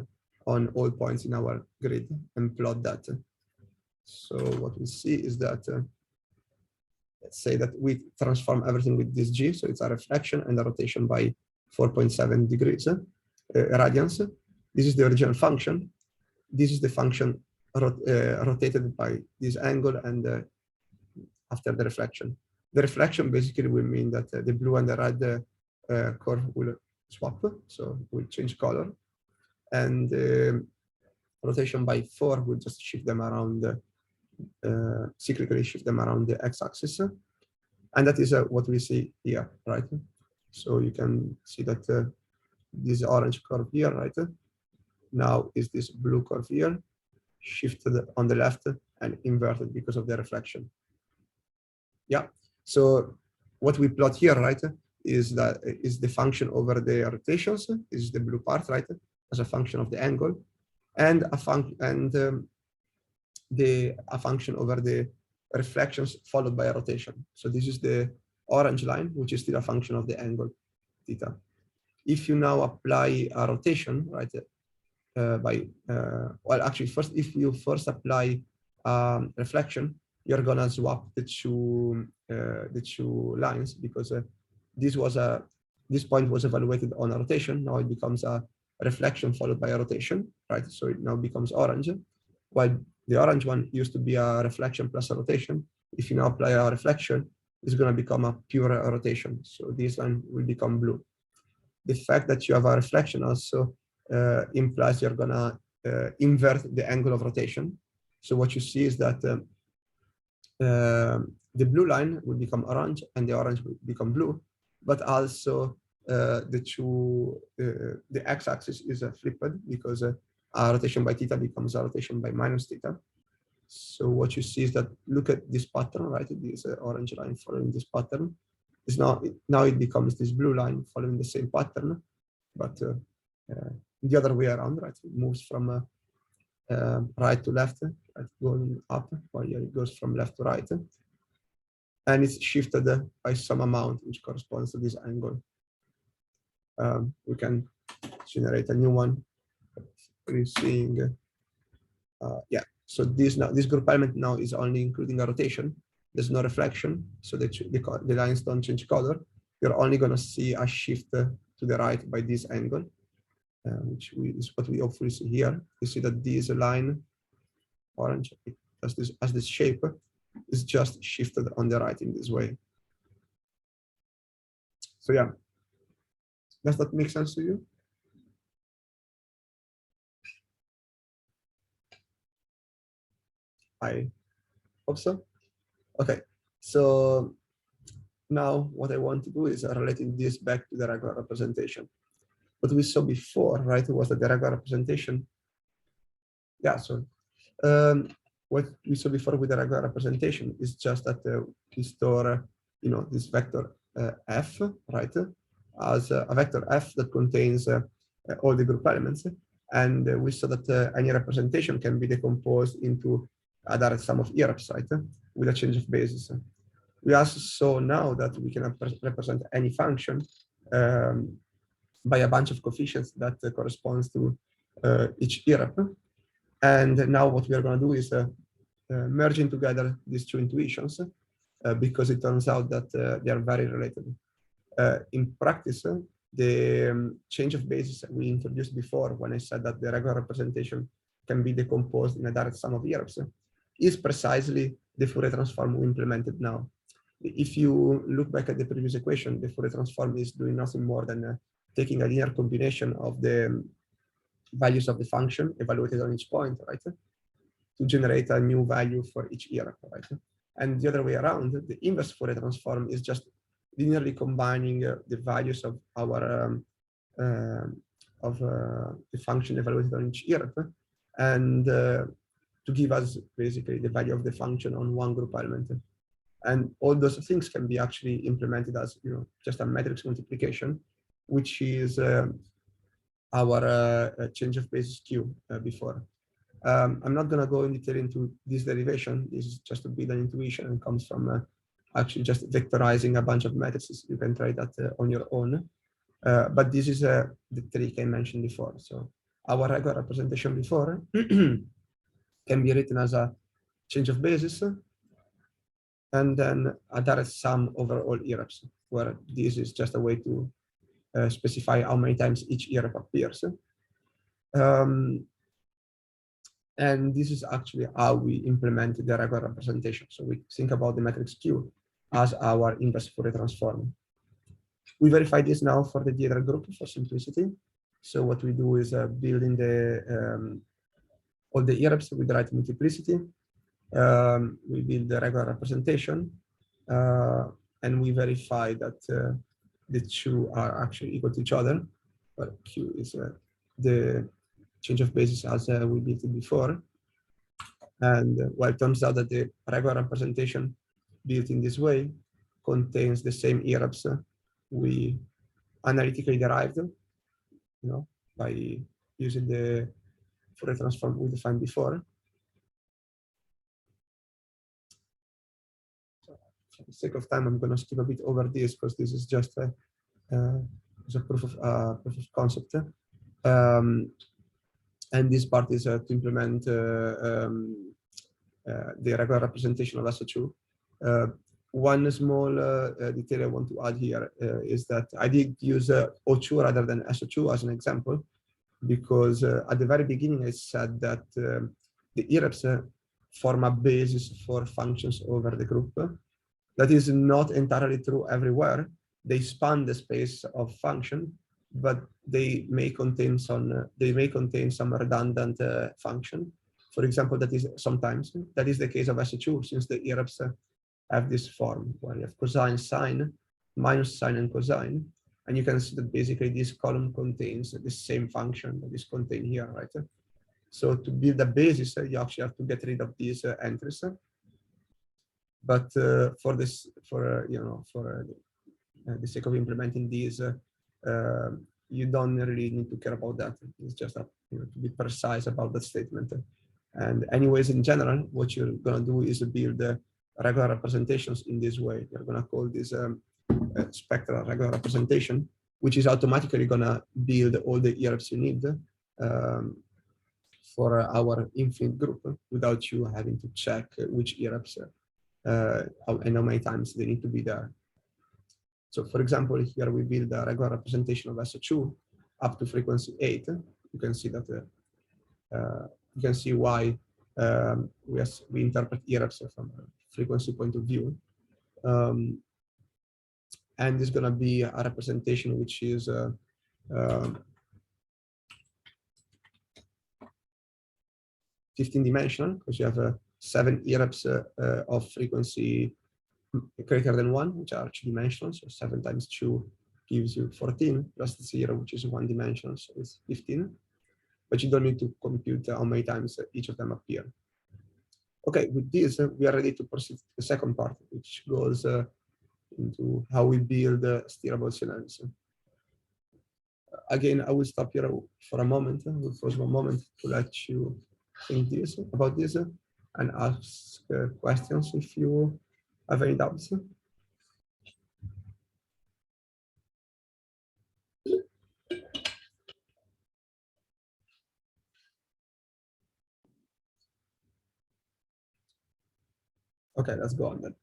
on all points in our grid and plot that. So what we see is that, let's say that we transform everything with this G. So it's a reflection and a rotation by 4.7 degrees radians. This is the original function. This is the function rotated by this angle and after the reflection. The reflection basically will mean that the blue and the red curve will swap, so will change color. And rotation by 4 will just shift them around, cyclically shift them around the x-axis. And that is what we see here, right? So you can see that this orange curve here, right? Now is this blue curve here, shifted on the left and inverted because of the reflection. Yeah, so what we plot here, right, is the function over the rotations. This is the blue part, right, as a function of the angle, and a function over the reflections followed by a rotation. So this is the orange line, which is still a function of the angle theta. If you now apply a rotation, right, well, actually, if you first apply reflection, you're gonna swap the two lines, because this point was evaluated on a rotation. Now it becomes a reflection followed by a rotation, right? So it now becomes orange, while the orange one used to be a reflection plus a rotation. If you now apply a reflection, it's going to become a pure rotation. So this line will become blue. The fact that you have a reflection also implies you're going to invert the angle of rotation. So what you see is that the blue line will become orange and the orange will become blue, but also the x-axis is flipped, because a rotation by theta becomes a rotation by minus theta. So what you see is that, look at this pattern, right? This orange line following this pattern is now it becomes this blue line following the same pattern, but the other way around, right? It moves from right to left, right, going up, while here it goes from left to right, and it's shifted by some amount which corresponds to this angle. We can generate a new one. We're seeing, yeah. So this group element now is only including a rotation. There's no reflection, so the lines don't change color. You're only going to see a shift to the right by this angle, which is what we hopefully see here. You see that this line, orange, as this shape, is just shifted on the right in this way. So yeah, does that make sense to you? I hope so. Okay, so now what I want to do is relating this back to the regular representation. What we saw before, right, was that the regular representation. Yeah, so what we saw before with the regular representation is just that we store, this vector f, right, as a vector f that contains all the group elements, and we saw that any representation can be decomposed into a direct sum of IRAPs, right, with a change of basis. We also saw now that we can represent any function by a bunch of coefficients that corresponds to each IRAP. And now what we are going to do is merging together these two intuitions, because it turns out that they are very related. In practice, the change of basis that we introduced before, when I said that the regular representation can be decomposed in a direct sum of IRAPs, is precisely the Fourier transform we implemented now. if you look back at the previous equation, the Fourier transform is doing nothing more than taking a linear combination of the values of the function evaluated on each point, right, to generate a new value for each irrep, right? And the other way around, the inverse Fourier transform is just linearly combining the values of our the function evaluated on each irrep, and to give us basically the value of the function on one group element. And all those things can be actually implemented as, you know, just a matrix multiplication, which is our change of basis Q before. I'm not going to go in detail into this derivation. This is just a bit an intuition and comes from actually just vectorizing a bunch of matrices. You can try that on your own. But this is the trick I mentioned before. So our regular representation before can be written as a change of basis and then a direct sum over all irreps, where this is just a way to specify how many times each irrep appears. And this is actually how we implement the regular representation. So we think about the matrix Q as our inverse Fourier transform. We verify this now for the Dieter group for simplicity. So what we do is building the all the irreps with the right multiplicity. We build the regular representation, and we verify that the two are actually equal to each other. But Q is the change of basis as we built it before. And well, it turns out that the regular representation built in this way contains the same irreps we analytically derived, you know, by using the Fourier transform we defined before. For the sake of time, I'm going to skip a bit over this because this is just a proof of concept. And this part is to implement the regular representation of SO2. One small detail I want to add here is that I did use O2 rather than SO2 as an example, because at the very beginning I said that the irreps form a basis for functions over the group. That is not entirely true everywhere. They span the space of function, but they may contain some redundant function. For example, that is sometimes that is the case of SO2, since the irreps have this form where you have cosine, sine, minus sine, and cosine, and you can see that basically this column contains the same function that is contained here, right? So to build a basis, you actually have to get rid of these entries. But for this, for the sake of implementing these, you don't really need to care about that. It's just to be precise about that statement. And anyways, in general, what you're going to do is build regular representations in this way. You're going to call this spectral regular representation, which is automatically going to build all the irreps you need for our infinite group without you having to check which irreps and how many times they need to be there. So for example, here we build a regular representation of SO2 up to frequency 8. You can see that you can see why we interpret irreps from a frequency point of view. And it's going to be a representation which is 15-dimensional, because you have 7 irreps of frequency greater than 1, which are 2-dimensional. So 7 times 2 gives you 14, plus the 0, which is 1-dimensional, so it's 15. But you don't need to compute how many times each of them appear. Okay, with this, we are ready to proceed to the second part, which goes into how we build steerable scenarios. Again, I will stop here for a moment. We'll pause one moment to let you think about this and ask questions if you have any doubts. Okay, let's go on then.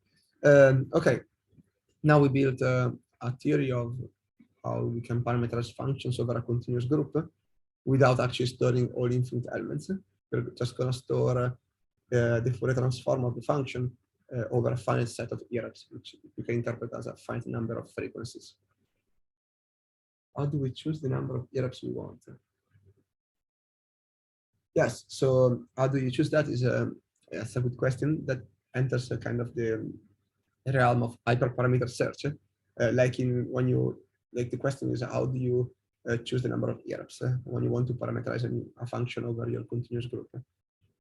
Okay, now we built a theory of how we can parameterize functions over a continuous group without actually storing all infinite elements. We're just going to store the Fourier transform of the function over a finite set of irreps, which you can interpret as a finite number of frequencies. How do we choose the number of irreps we want? Yes, so how do you choose that is that's a good question that enters a kind of the realm of hyperparameter search. Like the question is how do you choose the number of irreps when you want to parameterize a function over your continuous group?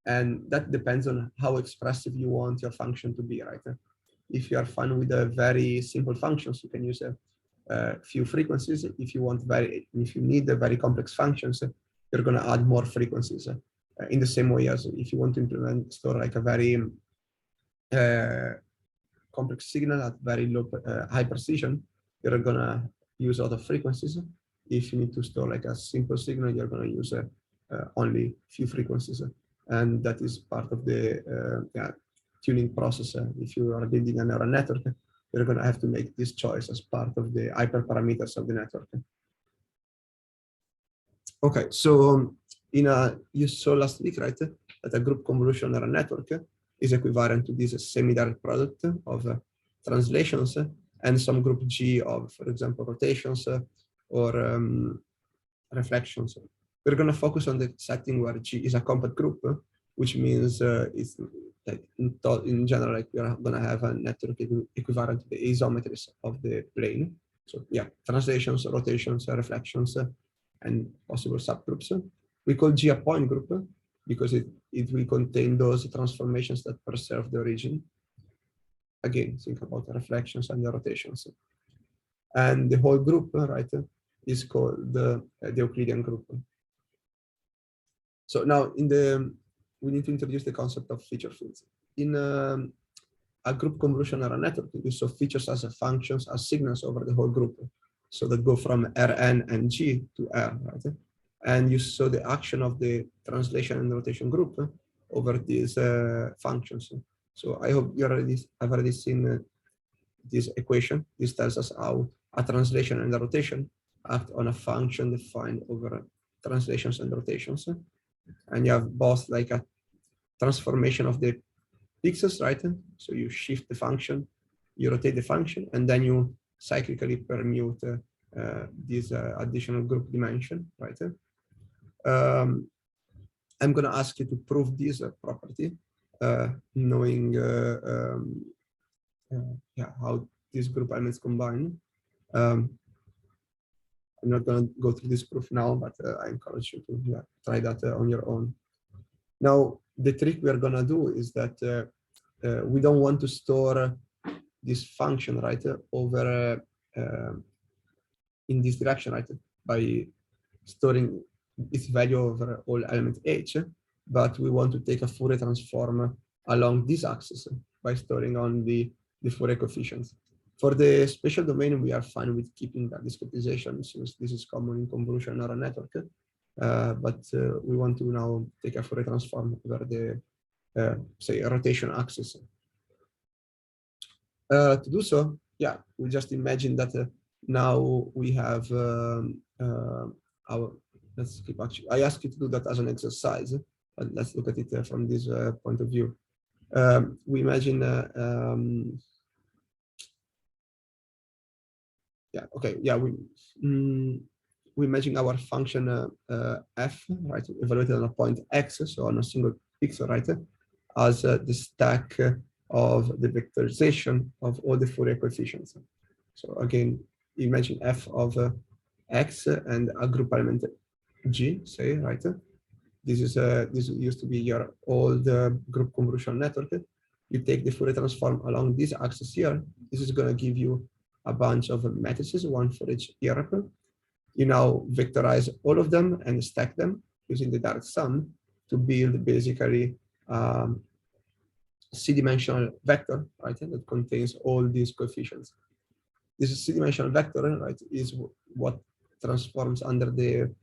And that depends on how expressive you want your function to be, right? If you are fine with very simple functions, you can use a few frequencies. If you need the very complex functions, you're going to add more frequencies. In the same way as if you want to store like a very complex signal at very low high precision, you're going to use a lot of frequencies. If you need to store like a simple signal, you're going to use only few frequencies. And that is part of the tuning process. If you are building a neural network, you're going to have to make this choice as part of the hyperparameters of the network. Okay, so you saw last week, right, that a group convolutional neural network is equivalent to this semi-direct product of translations and some group G of, for example, rotations or reflections. We're going to focus on the setting where G is a compact group, which means it's like in general, like we're going to have a network equivalent to the isometries of the plane. So yeah, translations, rotations, reflections, and possible subgroups. We call G a point group because it will contain those transformations that preserve the origin. Again, think about the reflections and the rotations. And the whole group, right, is called the Euclidean group. So now we need to introduce the concept of feature fields. In a group convolutional neural network, you saw features as functions, as signals over the whole group. So that go from Rn and G to R, right? And you saw the action of the translation and rotation group over these functions. So I hope you have already seen this equation. This tells us how a translation and a rotation act on a function defined over translations and rotations. And you have both like a transformation of the pixels, right? So you shift the function, you rotate the function, and then you cyclically permute this additional group dimension, right? I'm going to ask you to prove this property, knowing how these group elements combine. I'm not going to go through this proof now, but I encourage you to try that on your own. Now, the trick we are going to do is that we don't want to store this function, right, over in this direction, right, by storing its value over all element H, but we want to take a Fourier transform along this axis by storing only the Fourier coefficients. For the spatial domain, we are fine with keeping that discretization since this is common in convolutional neural network, but we want to now take a Fourier transform over the, say, rotation axis. To do so, yeah, we just imagine that now we have our, let's keep actually, I ask you to do that as an exercise, but let's look at it from this point of view. We imagine, we imagine our function f, right, evaluated on a point x, so on a single pixel, right, as the stack of the vectorization of all the Fourier coefficients. So again, imagine f of x and a group element g, say, right? This used to be your old group convolutional network. You take the Fourier transform along this axis here. This is going to give you a bunch of matrices, one for each irrep. You now vectorize all of them and stack them using the direct sum to build basically C-dimensional vector, right, that contains all these coefficients. This C-dimensional vector, right, is what transforms under the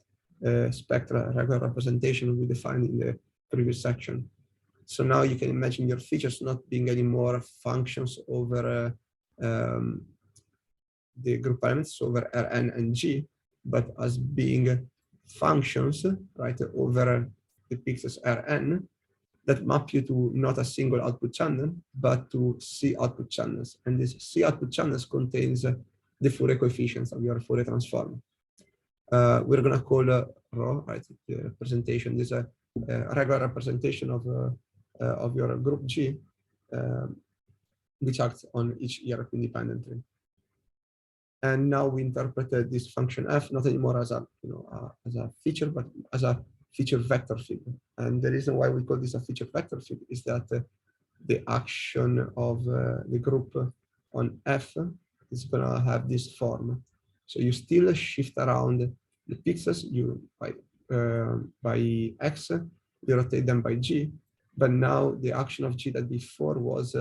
spectral regular representation we defined in the previous section. So now you can imagine your features not being any more functions over the group elements over Rn and G, but as being functions, right, over the pixels Rn that map you to not a single output channel, but to C output channels. And this C output channels contains the Fourier coefficients of your Fourier transform. We're going to call rho, right? The representation is a regular representation of your group G, which acts on each ERP independently. And now we interpreted this function f not anymore as a as a feature, but as a feature vector field. And the reason why we call this a feature vector field is that the action of the group on f is going to have this form. So you still shift around the pixels by x, you rotate them by g, but now the action of g that before was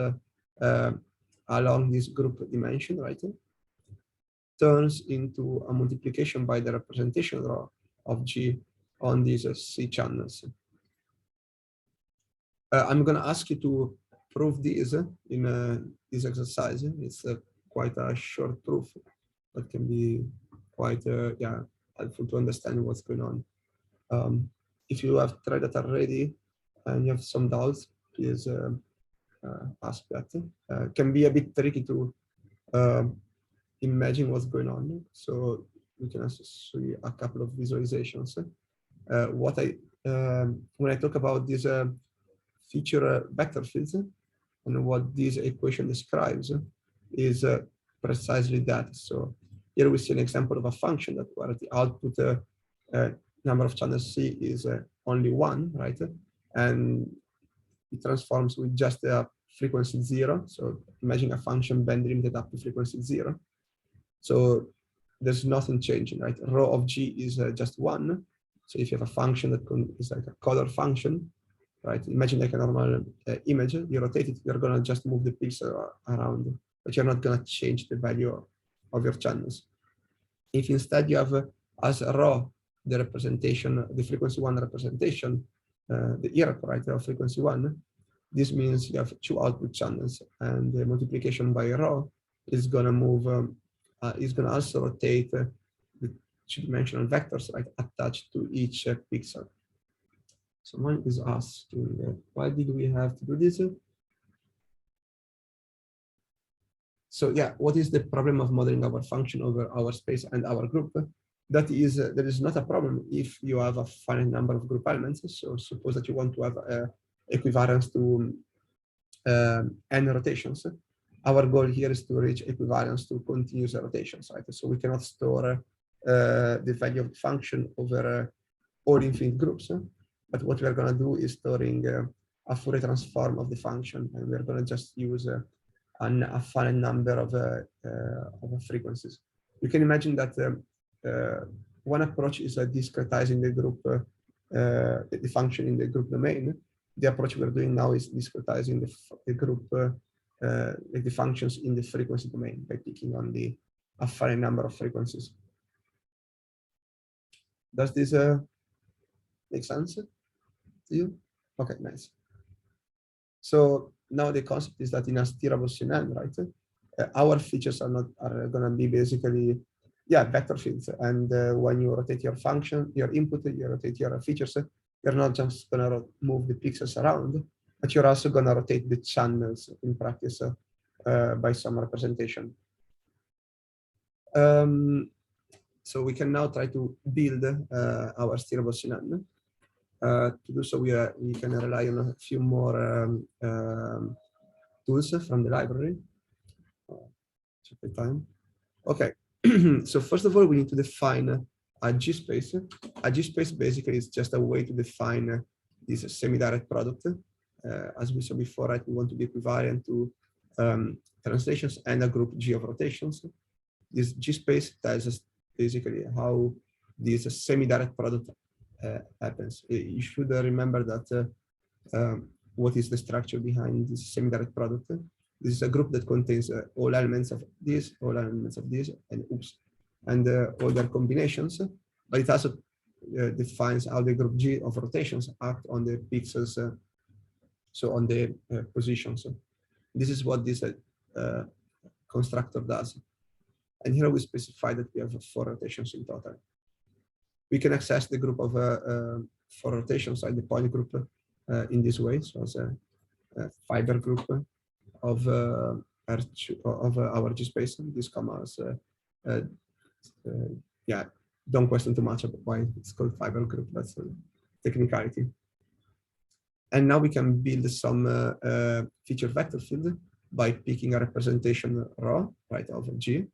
along this group dimension, right? Turns into a multiplication by the representation rho of G on these C channels. I'm going to ask you to prove this in this exercise. It's quite a short proof, but can be quite helpful to understand what's going on. If you have tried that already and you have some doubts, please ask that. Can be a bit tricky to imagine what's going on. So we can also see a couple of visualizations. When I talk about these feature vector fields and what this equation describes is precisely that. So here we see an example of a function that where the output number of channels C is only 1, right? And it transforms with just a frequency 0. So imagine a function band limited up to frequency 0. So there's nothing changing, right? Rho of G is just 1. So if you have a function that is like a color function, right? Imagine like a normal image, you rotate it, you're gonna just move the pixel around, but you're not gonna change the value of your channels. If instead you have as rho the representation, the frequency 1 representation, the ERP, right, of frequency 1, this means you have 2 output channels, and the multiplication by rho is gonna move. Is going to also rotate the 2-dimensional vectors, right, attached to each pixel. Someone is asking, why did we have to do this? So yeah, what is the problem of modeling our function over our space and our group? That is, there is not a problem if you have a finite number of group elements. So suppose that you want to have equivariance to n rotations. Our goal here is to reach equivariance to continuous rotations, right? So we cannot store the value of the function over all infinite groups. But what we are going to do is storing a Fourier transform of the function, and we're going to just use a finite number of frequencies. You can imagine that one approach is discretizing the group, the function in the group domain. The approach we're doing now is discretizing the group, the functions in the frequency domain by picking on a finite number of frequencies. Does this make sense to you? Okay, nice. So now the concept is that in a steerable CNN, right, our features are going to be basically, vector fields. And when you rotate your function, your input, you rotate your features, you're not just going to move the pixels around, but you're also going to rotate the channels in practice by some representation. So we can now try to build our steerable CNN. To do so, we can rely on a few more tools from the library. Check the time. Okay. So first of all, we need to define a G-space. A G-space basically is just a way to define this semi-direct product. As we saw before, right, we want to be equivariant to translations and a group G of rotations. This G-space tells us basically how this semi-direct product happens. You should remember that what is the structure behind this semi-direct product. This is a group that contains all elements of this, all elements of this, and oops, and all their combinations. But it also defines how the group G of rotations act on the pixels, so on the positions. This is what this constructor does. And here we specify that we have 4 rotations in total. We can access the group of 4 rotations, like the point group, in this way, so as a fiber group of our G space. This commas, yeah, don't question too much about why it's called fiber group. That's a technicality. And now we can build some feature vector field by picking a representation raw, right, of a G,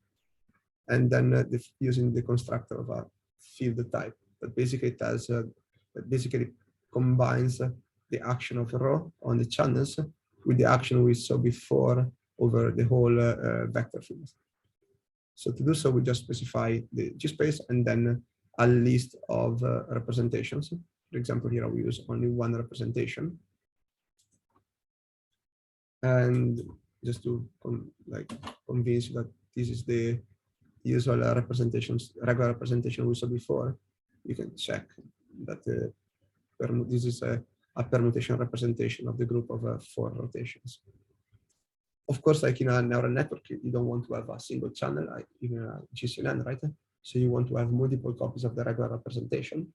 and then using the constructor of a field type that basically tells, that basically combines the action of raw on the channels with the action we saw before over the whole vector field. So to do so, we just specify the G space and then a list of representations. For example, here we use only one representation. And just to convince you that this is the usual representations, regular representation we saw before, you can check that this is a permutation representation of the group of 4 rotations. Of course, like in a neural network, you don't want to have a single channel, even a GCNN, right? So you want to have multiple copies of the regular representation.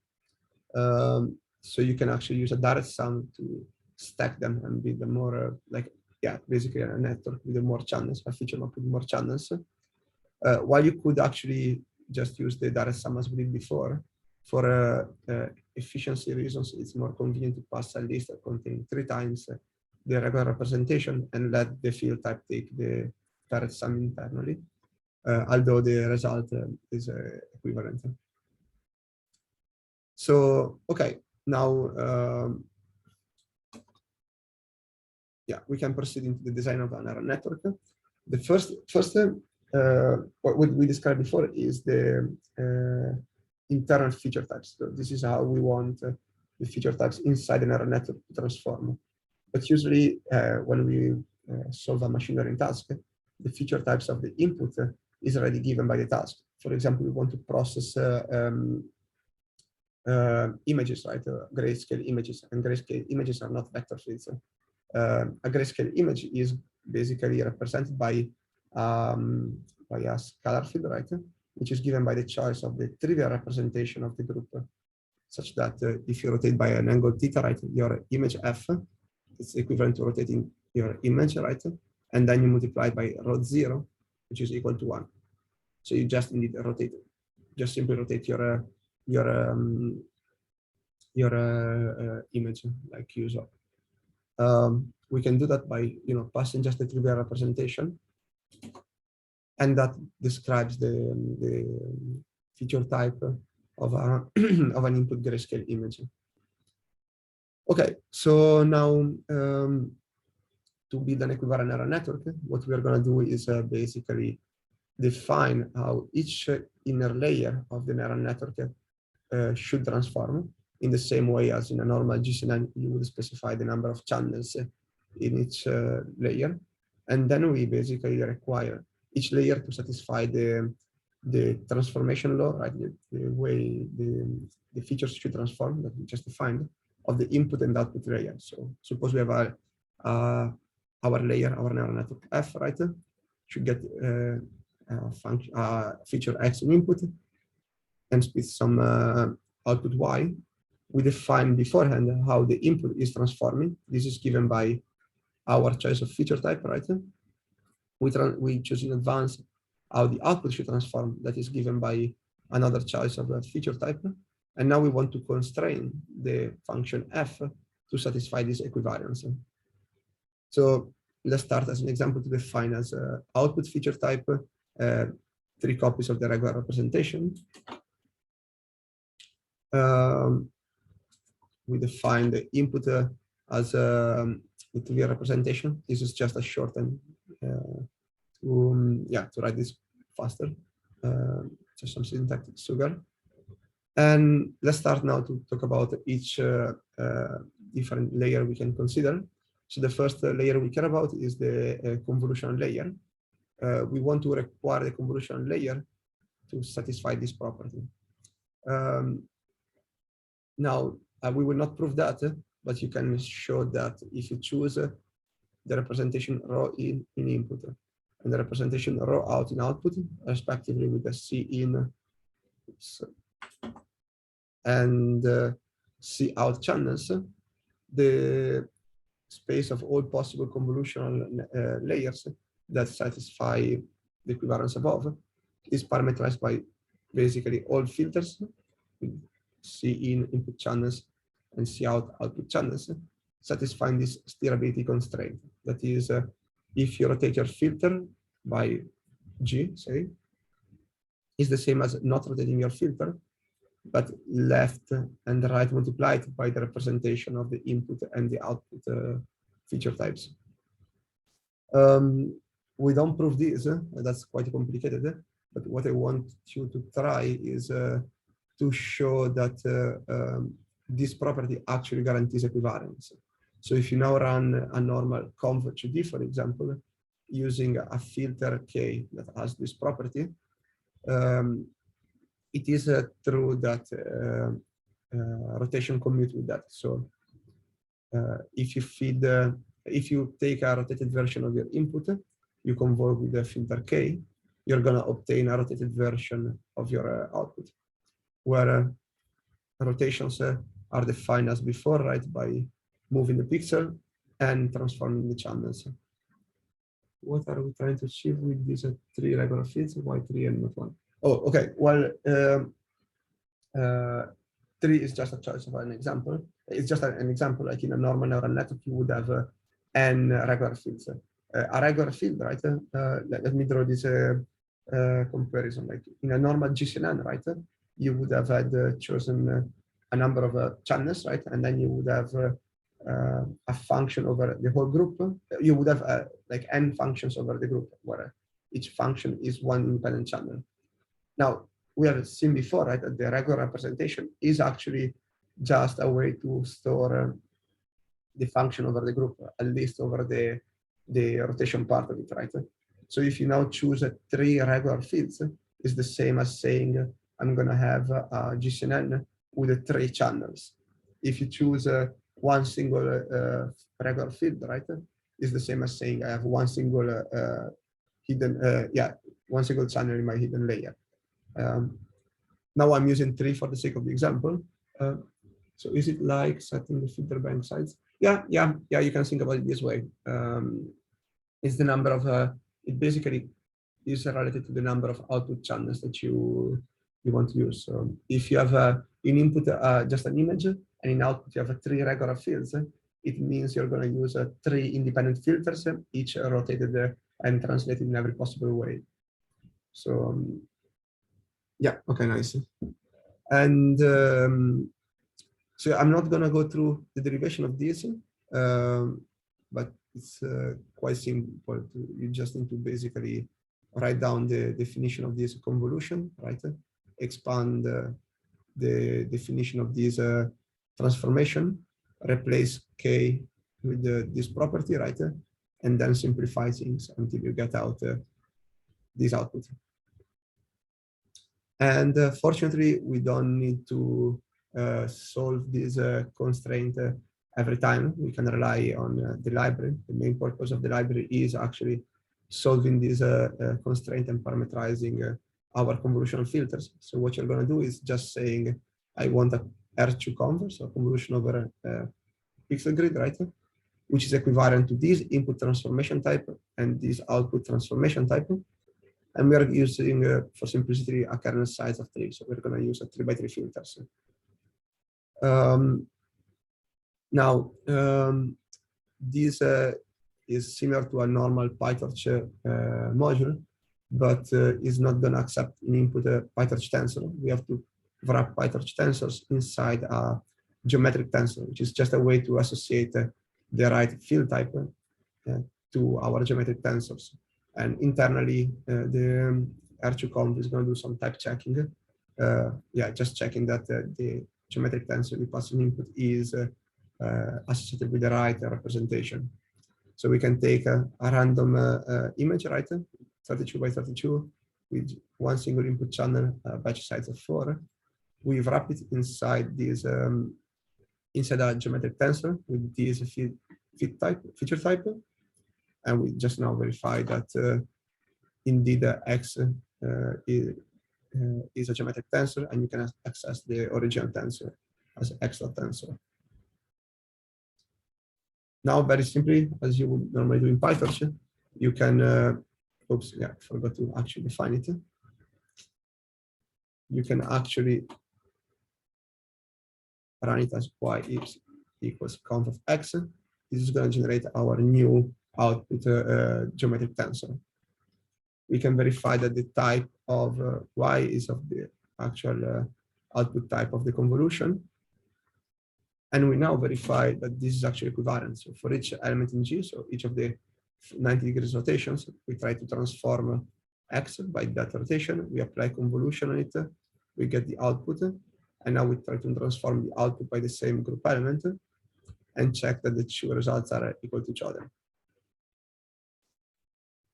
So you can actually use a direct sum to stack them and build them more basically a network with more channels, a feature map with more channels. While you could actually just use the direct sum as we did before, for efficiency reasons, it's more convenient to pass a list that contains 3 times the regular representation and let the field type take the direct sum internally, although the result is equivalent. So, okay, now, yeah, we can proceed into the design of a neural network. The first what we described before is the internal feature types. So this is how we want the feature types inside the neural network to transform. But usually, when we solve a machine learning task, the feature types of the input is already given by the task. For example, we want to process images, right? Grayscale images, and grayscale images are not vector fields. A grayscale image is basically represented by a scalar field, right? Which is given by the choice of the trivial representation of the group, such that if you rotate by an angle theta, right, your image f, it's equivalent to rotating your image, right? And then you multiply by rho 0, which is equal to 1. So you just need to rotate, just simply rotate your image like usual. We can do that by passing just the trivial representation, and that describes the feature type of a of an input grayscale image. Okay, so now to build an equivariant neural network, what we are going to do is basically define how each inner layer of the neural network should transform in the same way as in a normal GCNN. You would specify the number of channels in each layer, and then we basically require each layer to satisfy the transformation law, right? The way the features should transform that we just defined of the input and output layer. So suppose we have our layer, our neural network F, right? Should get feature X in input and with some output Y. We define beforehand how the input is transforming. This is given by our choice of feature type, right? We choose in advance how the output should transform. That is given by another choice of a feature type. And now we want to constrain the function f to satisfy this equivariance. So let's start as an example to define as output feature type 3 copies of the regular representation. We define the input as the trivial representation. This is just a shorten to write this faster. Just some syntactic sugar. And let's start now to talk about each different layer we can consider. So the first layer we care about is the convolutional layer. We want to require the convolutional layer to satisfy this property. Now, we will not prove that, but you can show that if you choose the representation rho in input and the representation rho out in output, respectively with the C in and C out channels, the space of all possible convolutional layers that satisfy the equivariance above is parameterized by basically all filters, C in input channels and C out output channels, satisfying this steerability constraint. That is, if you rotate your filter by G, say, is the same as not rotating your filter, but left and right multiplied by the representation of the input and the output feature types. We don't prove this, that's quite complicated, but what I want you to try is to show that this property actually guarantees equivariance. So if you now run a normal conv2D, for example, using a filter K that has this property, it is true that rotation commute with that. So if you take a rotated version of your input, you convolve with the filter K, you're gonna obtain a rotated version of your output, where rotations are defined as before, right, by moving the pixel and transforming the channels. What are we trying to achieve with these three regular fields? Why three and not one? Oh, okay. Well, three is just a choice of an example. It's just an example. Like in a normal neural network, you would have n regular fields. A regular field, right? Let me draw this comparison. Like in a normal GCNN, right? You would have had chosen a number of channels, right? And then you would have a function over the whole group. You would have like n functions over the group, where each function is one independent channel. Now, we have seen before, right, that the regular representation is actually just a way to store the function over the group, at least over the rotation part of it, right? So if you now choose three regular fields, it's the same as saying I'm going to have a GCNN with three channels. If you choose one single regular field, right, it's the same as saying I have one single one single channel in my hidden layer. Now I'm using three for the sake of the example. So is it like setting the filter bank size? Yeah, you can think about it this way. It's the number of, it basically is related to the number of output channels that you want to use. So if you have in input just an image, and in output you have three regular fields, it means you're going to use three independent filters, each rotated and translated in every possible way. So yeah, okay, nice. And so I'm not going to go through the derivation of this, but it's quite simple. You just need to basically write down the definition of this convolution, right? Expand the definition of this transformation, replace K with this property, right? And then simplify things until you get out this output. And fortunately, we don't need to solve this constraint every time. We can rely on the library. The main purpose of the library is actually solving this constraint and parameterizing our convolutional filters. So what you're going to do is just saying, I want a R2conv, so convolution over pixel grid, right? Which is equivalent to this input transformation type and this output transformation type. And we are using, for simplicity, a kernel size of 3. So we're going to use a 3x3 filters. Now, this is similar to a normal PyTorch module, but is not going to accept an input PyTorch tensor. We have to wrap PyTorch tensors inside a geometric tensor, which is just a way to associate the right field type to our geometric tensors. And internally, the R2conv is going to do some type checking. Just checking that the geometric tensor we pass in input is associated with the right representation. So we can take a random image, right? 32 by 32 with one single input channel, batch size of 4. We wrap it inside this inside a geometric tensor with this feature type. And we just now verify that indeed X is a geometric tensor, and you can access the original tensor as X.tensor. Now, very simply, as you would normally do in PyTorch, you can, oops, yeah, I forgot to actually define it. You can actually run it as y equals conv of x. This is going to generate our new output geometric tensor. We can verify that the type of y is of the actual output type of the convolution. And we now verify that this is actually equivariant. So for each element in G, so each of the 90 degrees rotations, we try to transform x by that rotation. We apply convolution on it. We get the output. And now we try to transform the output by the same group element and check that the two results are equal to each other.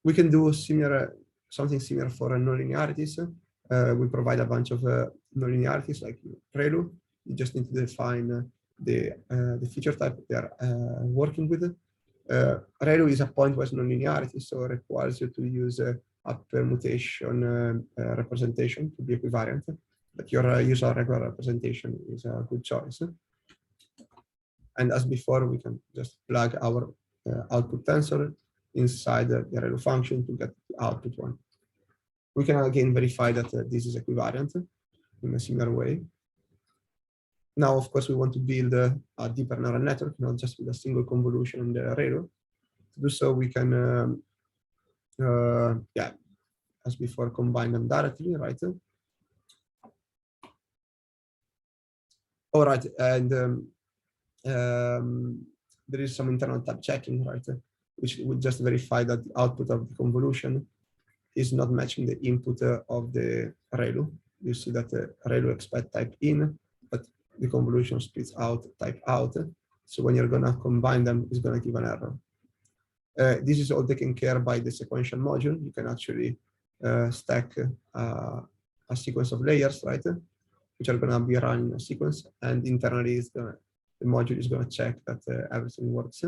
We can do something similar for nonlinearities. We provide a bunch of nonlinearities like ReLU. You just need to define the feature type they are working with. ReLU is a pointwise nonlinearity, so it requires you to use a permutation representation to be equivariant. But your usual regular representation is a good choice. And as before, we can just plug our output tensor inside the ReLU function to get the output one. We can again verify that this is equivariant in a similar way. Now, of course, we want to build a deeper neural network, not just with a single convolution in the ReLU. To do so, we can, yeah, as before, combine them directly, right? All right, and there is some internal tab checking, right? Which would just verify that the output of the convolution is not matching the input of the ReLU. You see that the ReLU expect type in, but the convolution splits out type out. So when you're gonna combine them, it's gonna give an error. This is all taken care by the sequential module. You can actually stack a sequence of layers, right? Which are gonna be run in a sequence, and internally the module is gonna check that everything works.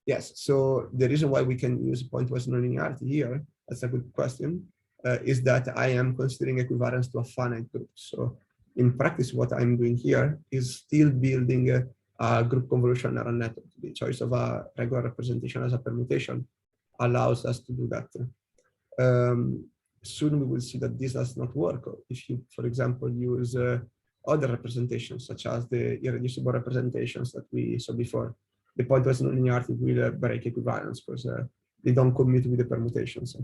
Yes, so the reason why we can use pointwise nonlinearity here, that's a good question, is that I am considering equivariance to a finite group. So in practice, what I'm doing here is still building a group convolution neural network. The choice of a regular representation as a permutation allows us to do that. Soon we will see that this does not work. If you, for example, use other representations, such as the irreducible representations that we saw before, the pointwise nonlinearity will break equivariance because they don't commute with the permutations.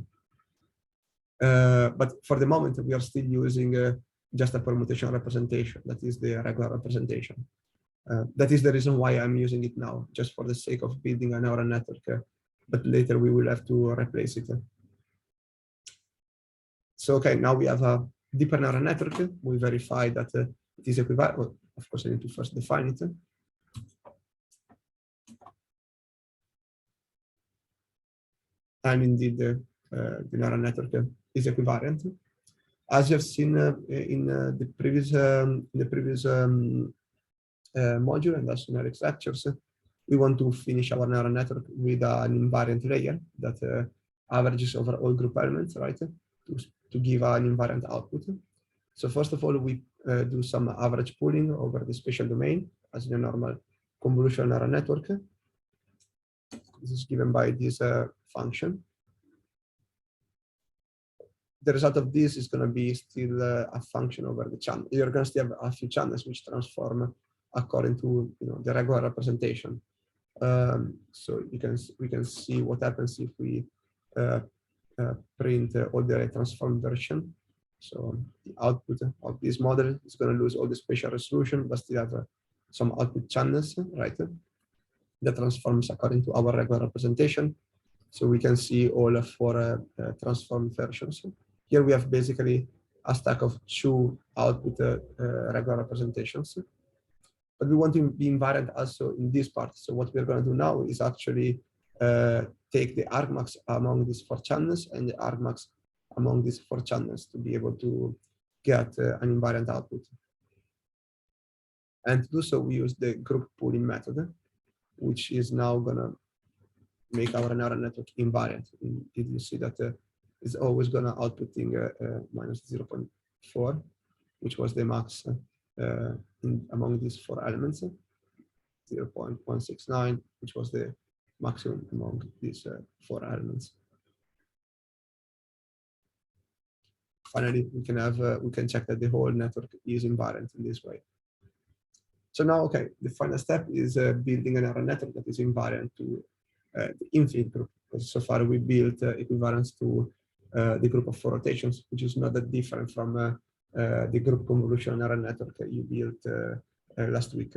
But for the moment, we are still using just a permutation representation. That is the regular representation. That is the reason why I'm using it now, just for the sake of building a neural network. But later we will have to replace it. So, okay, now we have a deeper neural network. We verify that it is equivariant. Well, of course, I need to first define it. And indeed, the neural network is equivariant. As you have seen in the previous module and also in Eric's lectures, we want to finish our neural network with an invariant layer that averages over all group elements, right? To give an invariant output. So first of all, we do some average pooling over the spatial domain as in a normal convolutional neural network. This is given by this function. The result of this is going to be still a function over the channel. You're going to still have a few channels which transform according to the regular representation. So we can see what happens if we print all the transformed version. So the output of this model is going to lose all the spatial resolution, but still have some output channels, right? That transforms according to our regular representation. So we can see all 4 transformed versions. Here we have basically a stack of 2 output regular representations. But we want to be invariant also in this part. So what we're going to do now is actually take the argmax among these 4 channels and the argmax among these 4 channels to be able to get an invariant output. And to do so, we use the group pooling method, which is now going to make our neural network invariant. You see that it's always going to outputting minus 0.4, which was the max among these 4 elements, 0.169, which was the maximum among these 4 elements. Finally, we can check that the whole network is invariant in this way. So now, okay, the final step is building a neural network that is invariant to the infinite group. Because so far we built equivariance to the group of 4 rotations, which is not that different from the group convolutional neural network that you built last week.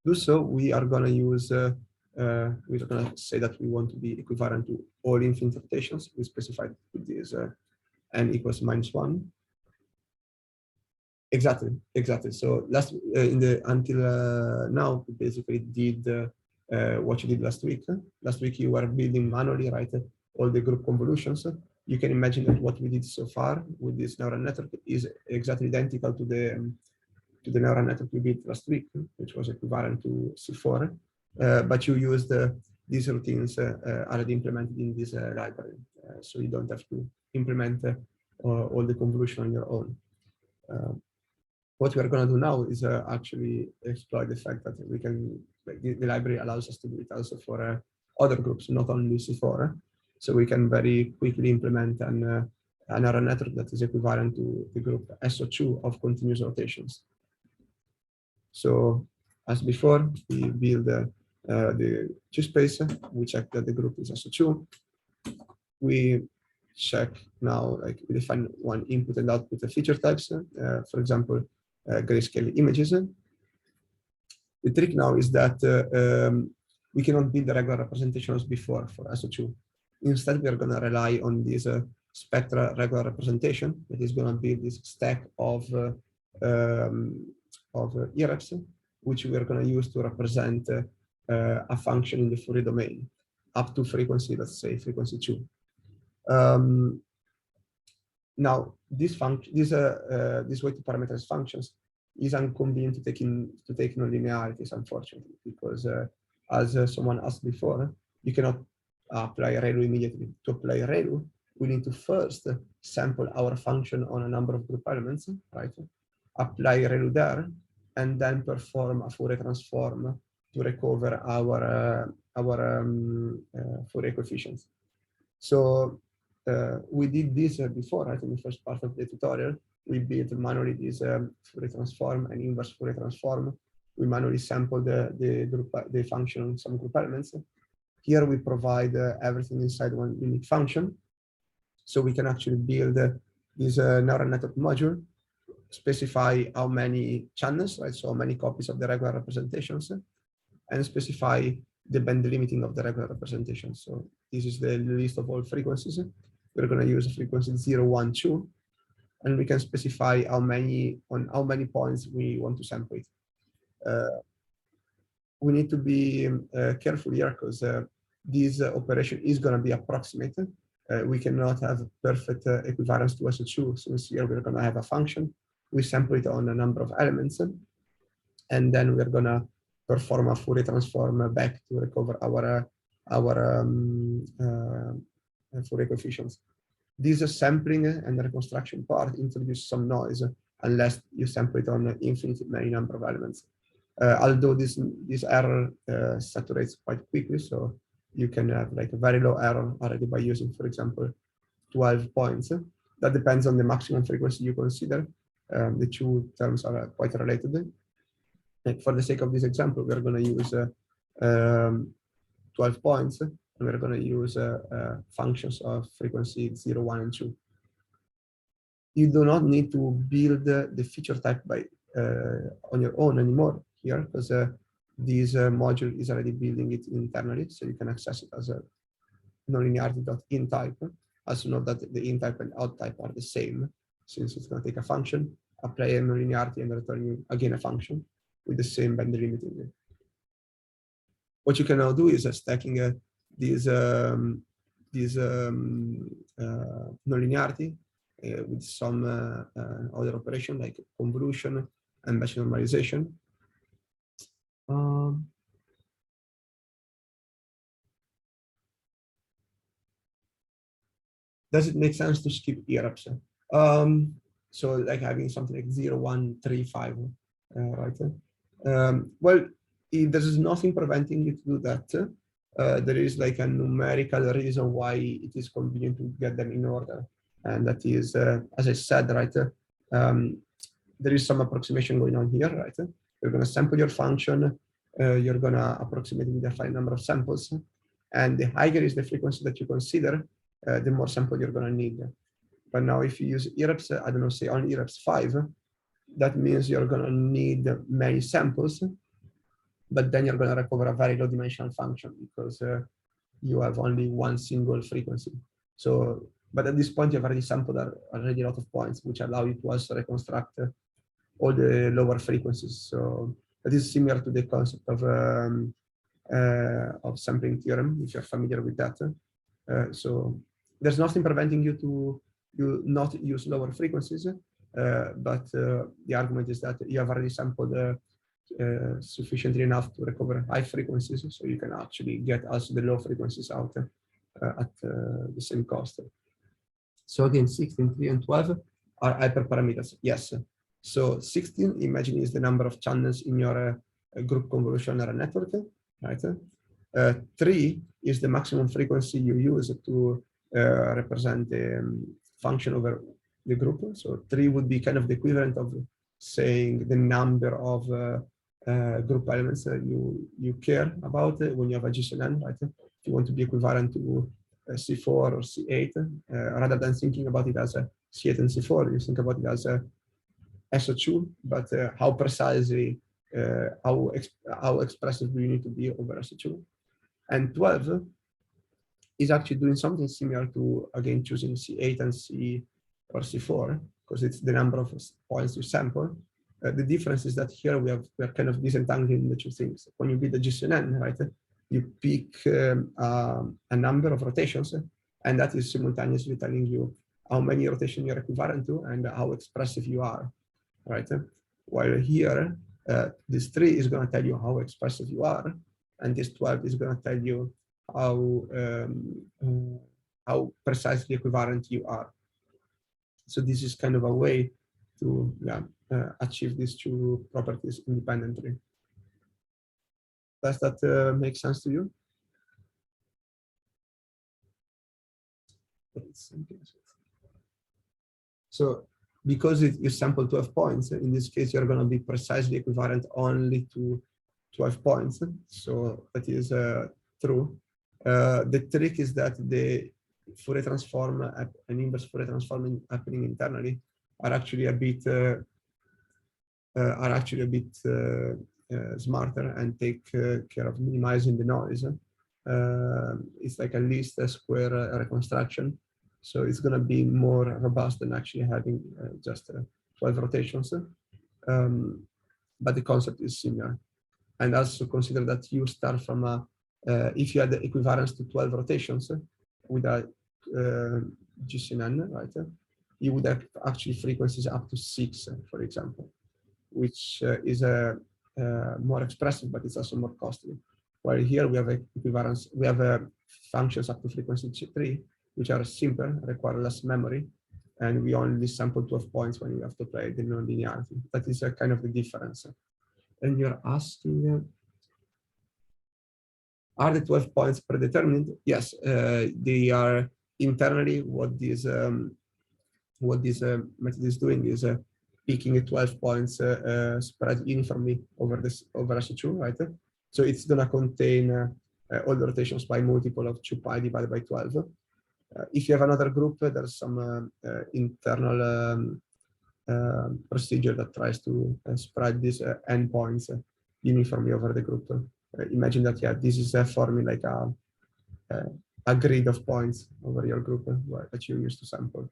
Do so, we are going to use, we're going to say that we want to be equivalent to all infinite rotations. We specified with this n equals -1. Exactly. So until now, we basically did what you did last week. Last week you were building manually, right? All the group convolutions. You can imagine that what we did so far with this neural network is exactly identical to the neural network we built last week, which was equivalent to C4. But you used these routines already implemented in this library, so you don't have to implement all the convolution on your own. What we are going to do now is actually exploit the fact that we can, like, the library allows us to do it also for other groups, not only C4. So we can very quickly implement a neural network that is equivalent to the group SO2 of continuous rotations. So as before, we build the Q-space, we check that the group is SO2. We check now, like, we define one input and output of feature types, for example, grayscale images. The trick now is that we cannot build a regular representation as before for SO2. Instead, we are going to rely on this spectral regular representation that is going to be this stack of irreps, which we are going to use to represent a function in the Fourier domain up to frequency, let's say frequency 2. Now, this way to parameterize functions is inconvenient to take nonlinearities, unfortunately, because as someone asked before, you cannot apply ReLU immediately. To apply ReLU, we need to first sample our function on a number of group elements, right? Apply ReLU there, and then perform a Fourier transform to recover our Fourier coefficients. So we did this before, right? In the first part of the tutorial, we built manually this Fourier transform and inverse Fourier transform. We manually sample the function on some group elements. Here we provide everything inside one unique function. So we can actually build this neural network module, specify how many channels, right? So how many copies of the regular representations, and specify the band limiting of the regular representation. So this is the list of all frequencies. We're going to use frequency 0, 1, 2, and we can specify how many points we want to sample it. We need to be careful here because this operation is going to be approximated. We cannot have perfect equivalence to SO2, since here we're going to have a function. We sample it on a number of elements, and then we're going to perform a Fourier transform back to recover our Fourier coefficients. This sampling and reconstruction part introduces some noise unless you sample it on an infinite many number of elements. Although this error saturates quite quickly, so you can have like a very low error already by using, for example, 12 points. That depends on the maximum frequency you consider. The two terms are quite related. Like for the sake of this example, we're going to use 12 points, and we're going to use functions of frequency 0, 1, and 2. You do not need to build the feature type on your own anymore here, because this module is already building it internally, so you can access it as a nonlinearity.in type. Also note that the in type and out type are the same, since it's going to take a function, apply a nonlinearity, and return you again a function with the same band limiting. What you can now do is stacking this nonlinearity with some other operation like convolution and batch normalization. Does it make sense to skip irreps? So like having something like 0, 1, 3, 5, right? Well, if there is nothing preventing you to do that, there is like a numerical reason why it is convenient to get them in order. And that is, as I said, right, there is some approximation going on here, right? You're going to sample your function, you're going to approximate with a finite number of samples, and the higher is the frequency that you consider, the more sample you're going to need. But now if you use EREPS, I don't know, say on EREPS 5, that means you're going to need many samples, but then you're going to recover a very low dimensional function because you have only one single frequency. So, but at this point, you've already sampled already a lot of points, which allow you to also reconstruct all the lower frequencies. So that is similar to the concept of sampling theorem, if you're familiar with that. So there's nothing preventing you to not use lower frequencies, but the argument is that you have already sampled sufficiently enough to recover high frequencies, so you can actually get us the low frequencies out at the same cost. So again, 16, 3, and 12 are hyperparameters. Yes. So 16, imagine, is the number of channels in your group convolution neural network, right? 3 is the maximum frequency you use to represent the function over the group. So 3 would be kind of the equivalent of saying the number of group elements that you care about when you have a GCN, right? If you want to be equivalent to C4 or C8, rather than thinking about it as a C8 and C4, you think about it as a SO2, but how precisely, how expressive do you need to be over SO2? And 12 is actually doing something similar to, again, choosing C8 and C or C4, because it's the number of points you sample. The difference is that here we are kind of disentangling the two things. When you build a GCN, right, you pick a number of rotations, and that is simultaneously telling you how many rotations you're equivalent to and how expressive you are, right? While here, this 3 is going to tell you how expressive you are, and this 12 is going to tell you how precisely equivalent you are. So this is kind of a way to achieve these two properties independently. Does that make sense to you? So because you sample 12 points, in this case, you're going to be precisely equivalent only to 12 points. So that is true. The trick is that the Fourier transform and inverse Fourier transform happening internally are actually a bit smarter and take care of minimizing the noise. It's like a least square reconstruction, so it's going to be more robust than actually having just 12 rotations. But the concept is similar. And also consider that you start from a, if you had the equivalence to 12 rotations with a GCN, right? You would have actually frequencies up to 6, for example, which is more expressive, but it's also more costly. While here we have equivalence, we have functions up to frequency 3, which are simpler, require less memory, and we only sample 12 points when you have to play the nonlinearity. That is kind of the difference. And you're asking, are the 12 points predetermined? Yes, they are internally. What this method is doing is picking 12 points spread uniformly over SO2, right? So it's going to contain all the rotations by multiple of 2 pi divided by 12. If you have another group, there's some internal procedure that tries to spread these endpoints uniformly over the group. Imagine that, yeah, this is forming like a grid of points over your group that you use to sample.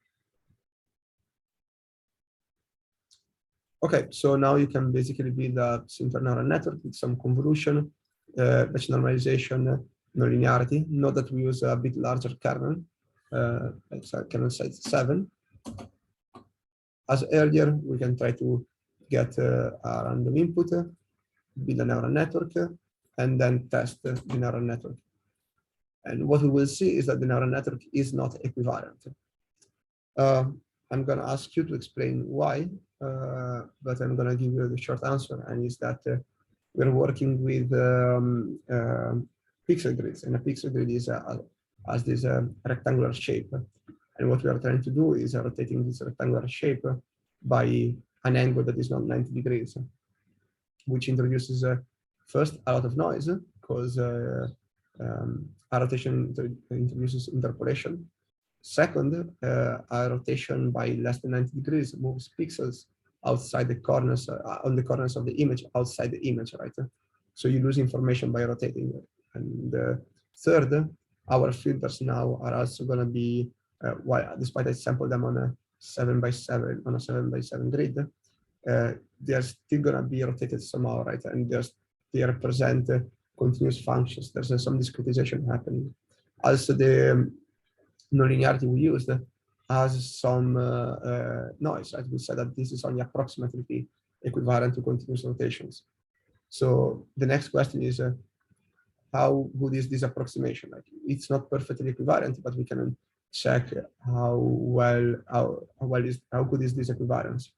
Okay, so now you can basically build a simple neural network with some convolution, batch normalization, nonlinearity. Note that we use a bit larger kernel, like kernel size 7. As earlier, we can try to get a random input, build a neural network, and then test the neural network. And what we will see is that the neural network is not equivalent. I'm going to ask you to explain why, but I'm going to give you the short answer, and is that we're working with pixel grids, and a pixel grid is has this rectangular shape. And what we are trying to do is rotating this rectangular shape by an angle that is not 90 degrees, which introduces first a lot of noise, because a rotation introduces interpolation. Second, a rotation by less than 90 degrees moves pixels outside the corners, on the corners of the image, outside the image, right? So you lose information by rotating. And third, our filters now are also going to be, despite I sample them on a 7x7 on a 7x7 grid, they are still going to be rotated somehow, right? And they represent continuous functions. There's some discretization happening. Also, the nonlinearity we used has some noise, right? We said that this is only approximately equivalent to continuous rotations. So the next question is, how good is this approximation? Like, it's not perfectly equivalent, but we can check how good is this equivalence.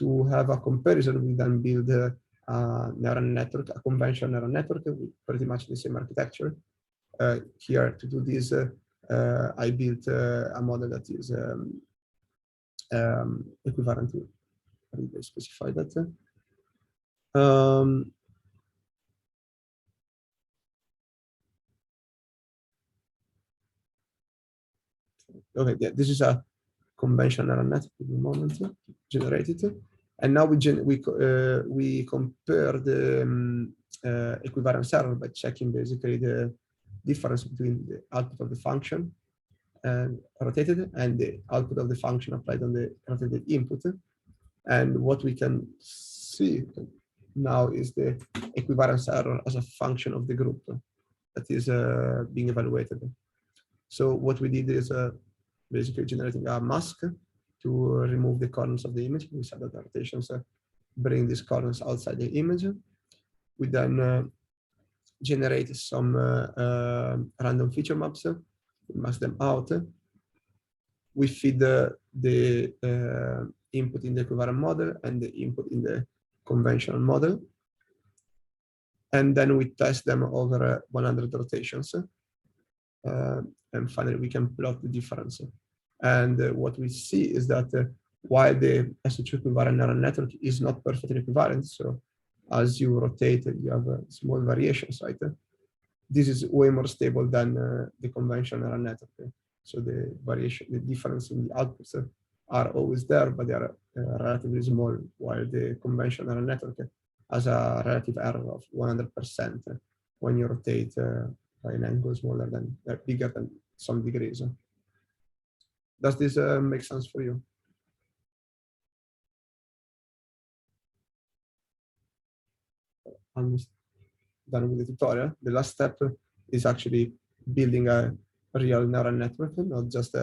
To have a comparison, we then build a neural network, a conventional neural network with pretty much the same architecture. Here to do this, I built a model that is equivalent to, I specify that. Okay, yeah, this is a conventional neural network at the moment generated, and now we compare the equivalence error by checking basically the difference between the output of the function and rotated and the output of the function applied on the rotated input. And what we can see now is the equivalence error as a function of the group that is being evaluated. So what we did is basically generating a mask to remove the corners of the image. We said that the rotations bring these corners outside the image. We then generate some random feature maps, we mask them out. We feed the input in the equivalent model and the input in the conventional model. And then we test them over 100 rotations. And finally, we can plot the difference. And what we see is that while the SH equivalent neural network is not perfectly equivalent, so as you rotate, you have small variations, right? This is way more stable than the conventional neural network. So the variation, the difference in the outputs are always there, but they are relatively small, while the conventional neural network has a relative error of 100% when you rotate by an angle smaller than, bigger than some degrees. Does this make sense for you? Almost done with the tutorial. The last step is actually building a real neural network, not just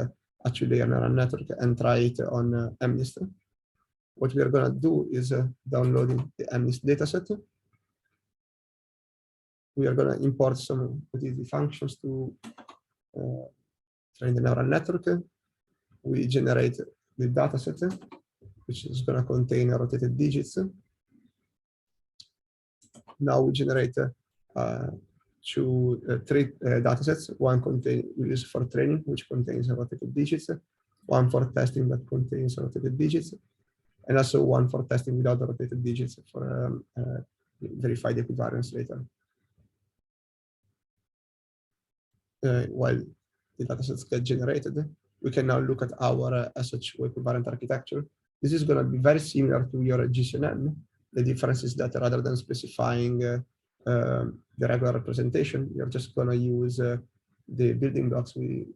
actually a neural network, and try it on MNIST. What we are going to do is downloading the MNIST dataset. We are going to import some utility functions to train the neural network. We generate the dataset, which is going to contain rotated digits. Now we generate three datasets. One we use for training, which contains rotated digits. One for testing that contains rotated digits, and also one for testing without the rotated digits for verify the equivalence later. While the datasets get generated, we can now look at our SHO equivalent architecture. This is going to be very similar to your GCNN. The difference is that rather than specifying the regular representation, you're just going to use the building blocks we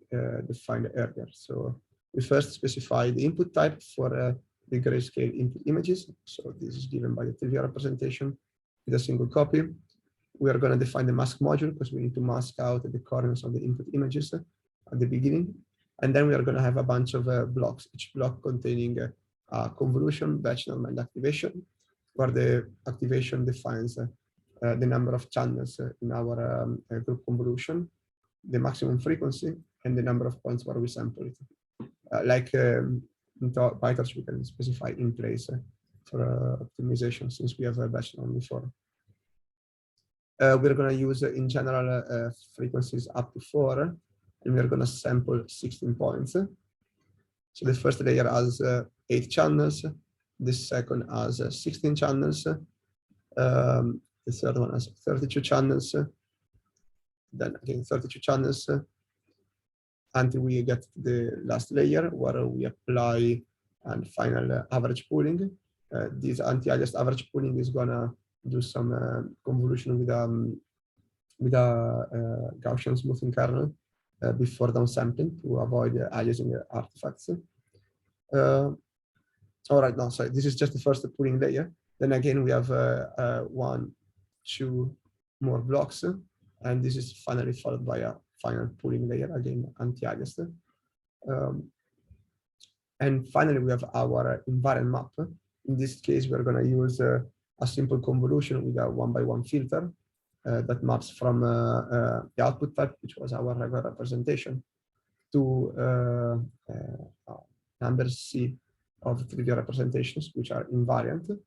defined earlier. So we first specify the input type for the grayscale input images. So this is given by the trivial representation with a single copy. We are going to define the mask module because we need to mask out the corners of the input images at the beginning. And then we are going to have a bunch of blocks, each block containing a convolution, batch, norm, and activation, where the activation defines the number of channels in our group convolution, the maximum frequency, and the number of points where we sample it. into PyTorch, we can specify in place for optimization, since we have a batch run before. We're going to use, in general, frequencies up to 4, and we're going to sample 16 points. So the first layer has 8 channels, the second has 16 channels, the third one has 32 channels, then again 32 channels, until we get to the last layer where we apply and final average pooling. This anti-aliased average pooling is gonna do some convolution with a Gaussian smoothing kernel before downsampling to avoid aliasing artifacts. All right, no, sorry, this is just the first pooling layer. Then again, we have 1, 2 more blocks, and this is finally followed by a final pooling layer, again, anti-aliased. And finally, we have our invariant map. In this case, we're going to use a simple convolution with a 1x1 filter that maps from the output type, which was our regular representation, to number C of trivial representations, which are invariant,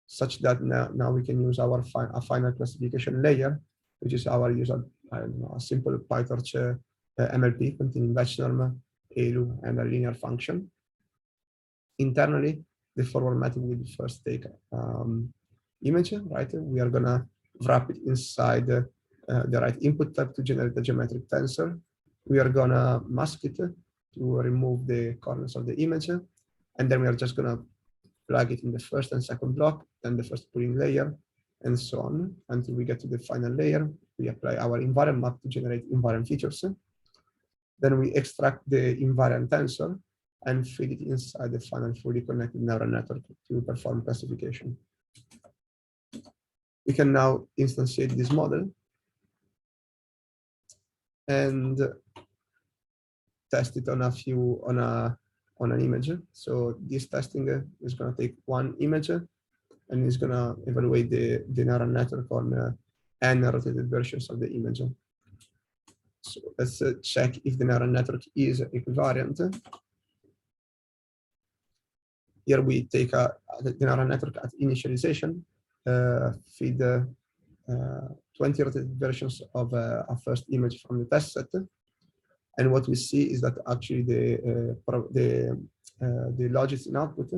such that now we can use our final classification layer, which is our usual, I don't know, a simple PyTorch MLP containing batch norm, ALU, and a linear function. Internally, the forward method will first take image, right? We are gonna wrap it inside the right input type to generate a geometric tensor. We are gonna mask it to remove the corners of the image, and then we are just gonna plug it in the first and second block, then the first pooling layer, and so on until we get to the final layer. We apply our invariant map to generate invariant features. Then we extract the invariant tensor and feed it inside the final fully connected neural network to perform classification. We can now instantiate this model and test it on on an image. So this testing is going to take one image and is going to evaluate the neural network on n rotated versions of the image. So let's check if the neural network is equivariant. Here we take the neural network at initialization, feed 20 rotated versions of a first image from the test set. And what we see is that actually the logits in output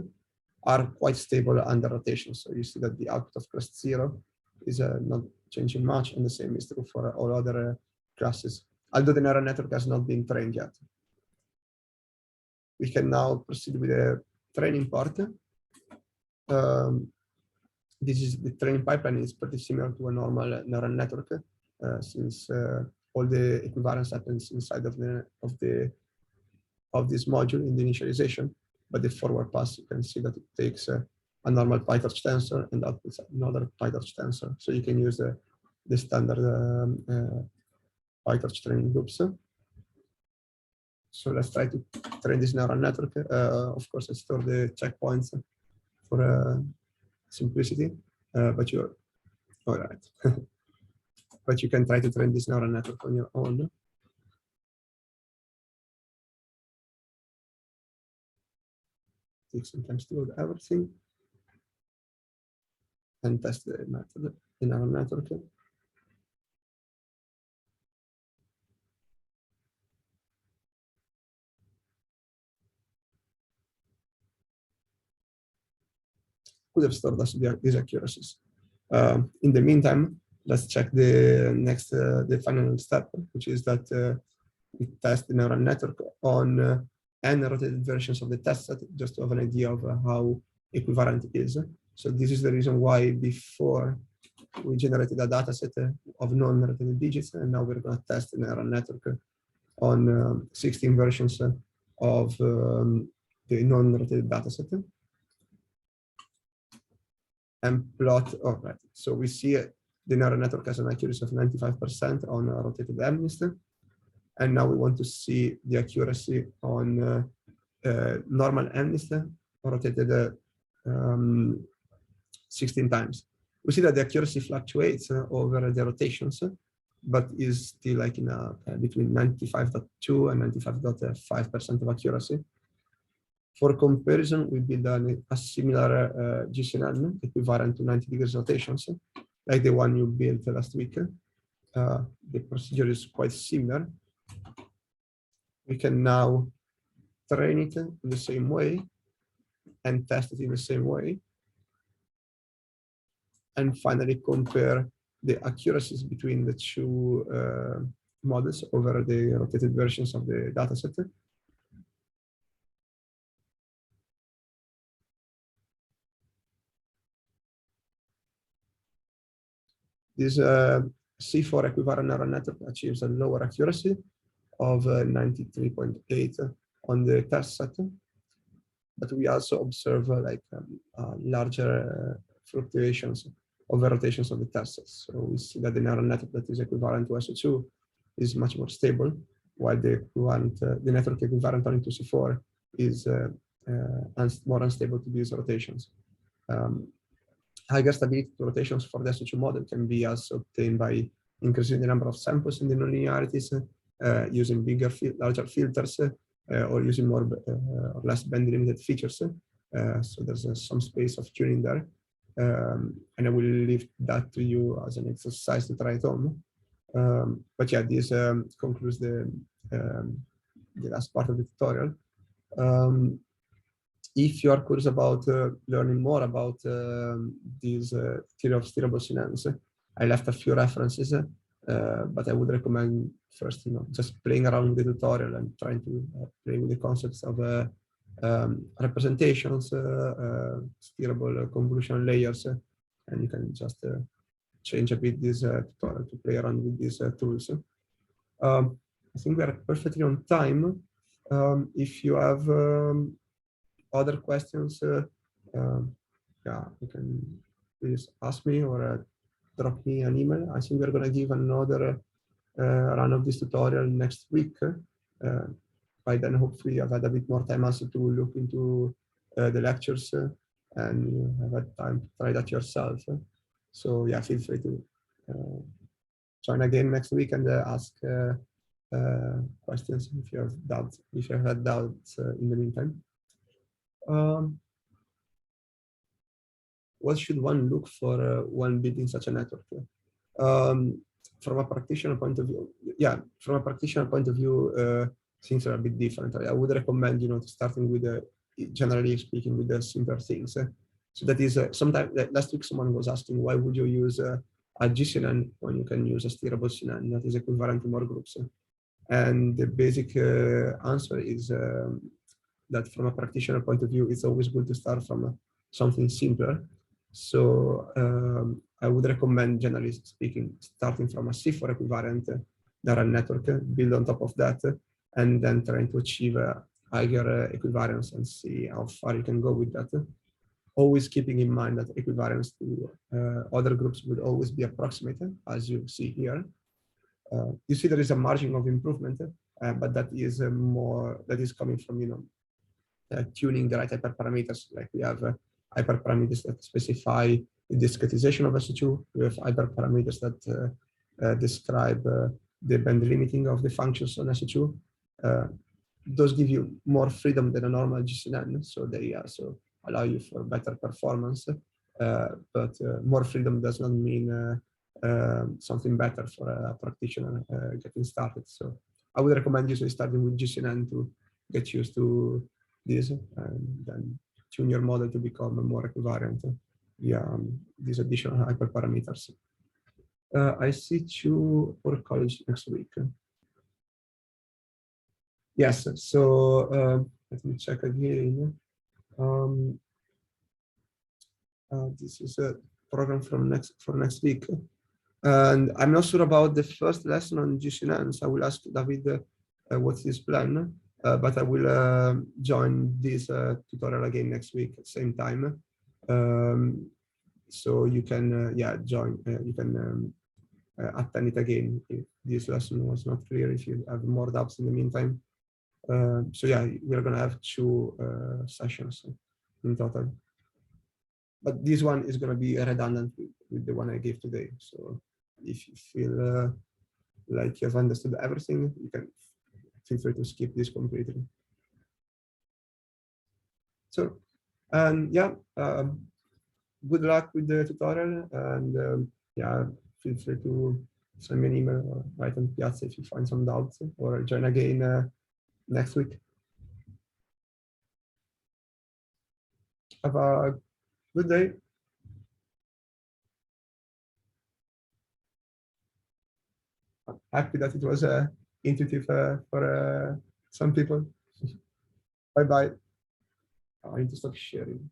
are quite stable under rotation. So you see that the output of class 0 is not changing much, and the same is true for all other classes, although the neural network has not been trained yet. We can now proceed with the training part. This is the training pipeline is pretty similar to a normal neural network, since all the equivariance happens inside of this module in the initialization. But the forward pass, you can see that it takes a normal PyTorch tensor and outputs another PyTorch tensor. So you can use the standard PyTorch training loops. So let's try to train this neural network. Of course, I store the checkpoints for simplicity, but you're all right. But you can try to train this neural network on your own. Take some time to load everything and test the method, the neural network. Could have stored us these accuracies. In the meantime, let's check the next, the final step, which is that we test the neural network on n rotated versions of the test set, just to have an idea of how equivariant it is. So this is the reason why before we generated a data set of non-rotated digits, and now we're going to test the neural network on 16 versions of the non-rotated data set. And plot, all right. So we see the neural network has an accuracy of 95% on a rotated MNIST. And now we want to see the accuracy on normal MNIST rotated 16 times. We see that the accuracy fluctuates over the rotations, but is still like in between 95.2 and 95.5% of accuracy. For comparison, we build a similar GCN equivalent to 90 degrees rotations, like the one you built last week. The procedure is quite similar. We can now train it in the same way and test it in the same way. And finally compare the accuracies between the two models over the rotated versions of the dataset. This C4 equivalent neural network achieves a lower accuracy of 93.8 on the test set, but we also observe larger fluctuations over rotations of the test sets. So we see that the neural network that is equivalent to SO2 is much more stable, while the network equivalent only to C4 is more unstable to these rotations. Higher stability to rotations for the SO2 model can be also obtained by increasing the number of samples in the nonlinearities, using larger filters, or using more or less band-limited features. So there's some space of tuning there. And I will leave that to you as an exercise to try at home. But yeah, this concludes the last part of the tutorial. If you are curious about learning more about this theory of steerable systems, I left a few references, but I would recommend first, just playing around with the tutorial and trying to play with the concepts of representations, steerable convolutional layers, and you can just change a bit this tutorial to play around with these tools. I think we are perfectly on time. If you have other questions, yeah, you can please ask me or drop me an email. I think we're going to give another run of this tutorial next week. By then, hopefully, I've had a bit more time also to look into the lectures and you have had time to try that yourself. So yeah, feel free to join again next week and ask questions if you have doubts, if you have had doubts in the meantime. What should one look for when building such a network? From a practitioner point of view, yeah, from a practitioner point of view, things are a bit different. I would recommend, starting with generally speaking, with the simpler things. So that is, sometimes last week someone was asking, why would you use a GCN when you can use a steerable CNN that is equivalent to more groups? And the basic answer is that from a practitioner point of view, it's always good to start from something simpler. So I would recommend, generally speaking, starting from a C4 equivalent neural network, build on top of that, and then trying to achieve a higher equivariance and see how far you can go with that. Always keeping in mind that equivariance to other groups would always be approximated, as you see here. You see there is a margin of improvement, but that is coming from tuning the right hyperparameters. Like we have hyperparameters that specify the discretization of SO2. We have hyperparameters that describe the band limiting of the functions on SO2. Those give you more freedom than a normal GCN, so they also allow you for better performance. But more freedom does not mean something better for a practitioner getting started. So I would recommend usually starting with GCN to get used to this and then tune your model to become more equivariant via these additional hyperparameters. I see you for college next week. Yes, so let me check again. This is a program for next week. And I'm not sure about the first lesson on GCN, so I will ask David what's his plan, but I will join this tutorial again next week at the same time. So you can, join, you can attend it again if this lesson was not clear, if you have more doubts in the meantime. So yeah, we're going to have 2 sessions in total. But this one is going to be redundant with the one I gave today. So if you feel like you've understood everything, you can feel free to skip this completely. So, and yeah, good luck with the tutorial, and yeah, feel free to send me an email or write on Piazza if you find some doubts, or join again next week. Have a good day. Happy that it was intuitive for some people. Bye bye. I need to stop sharing.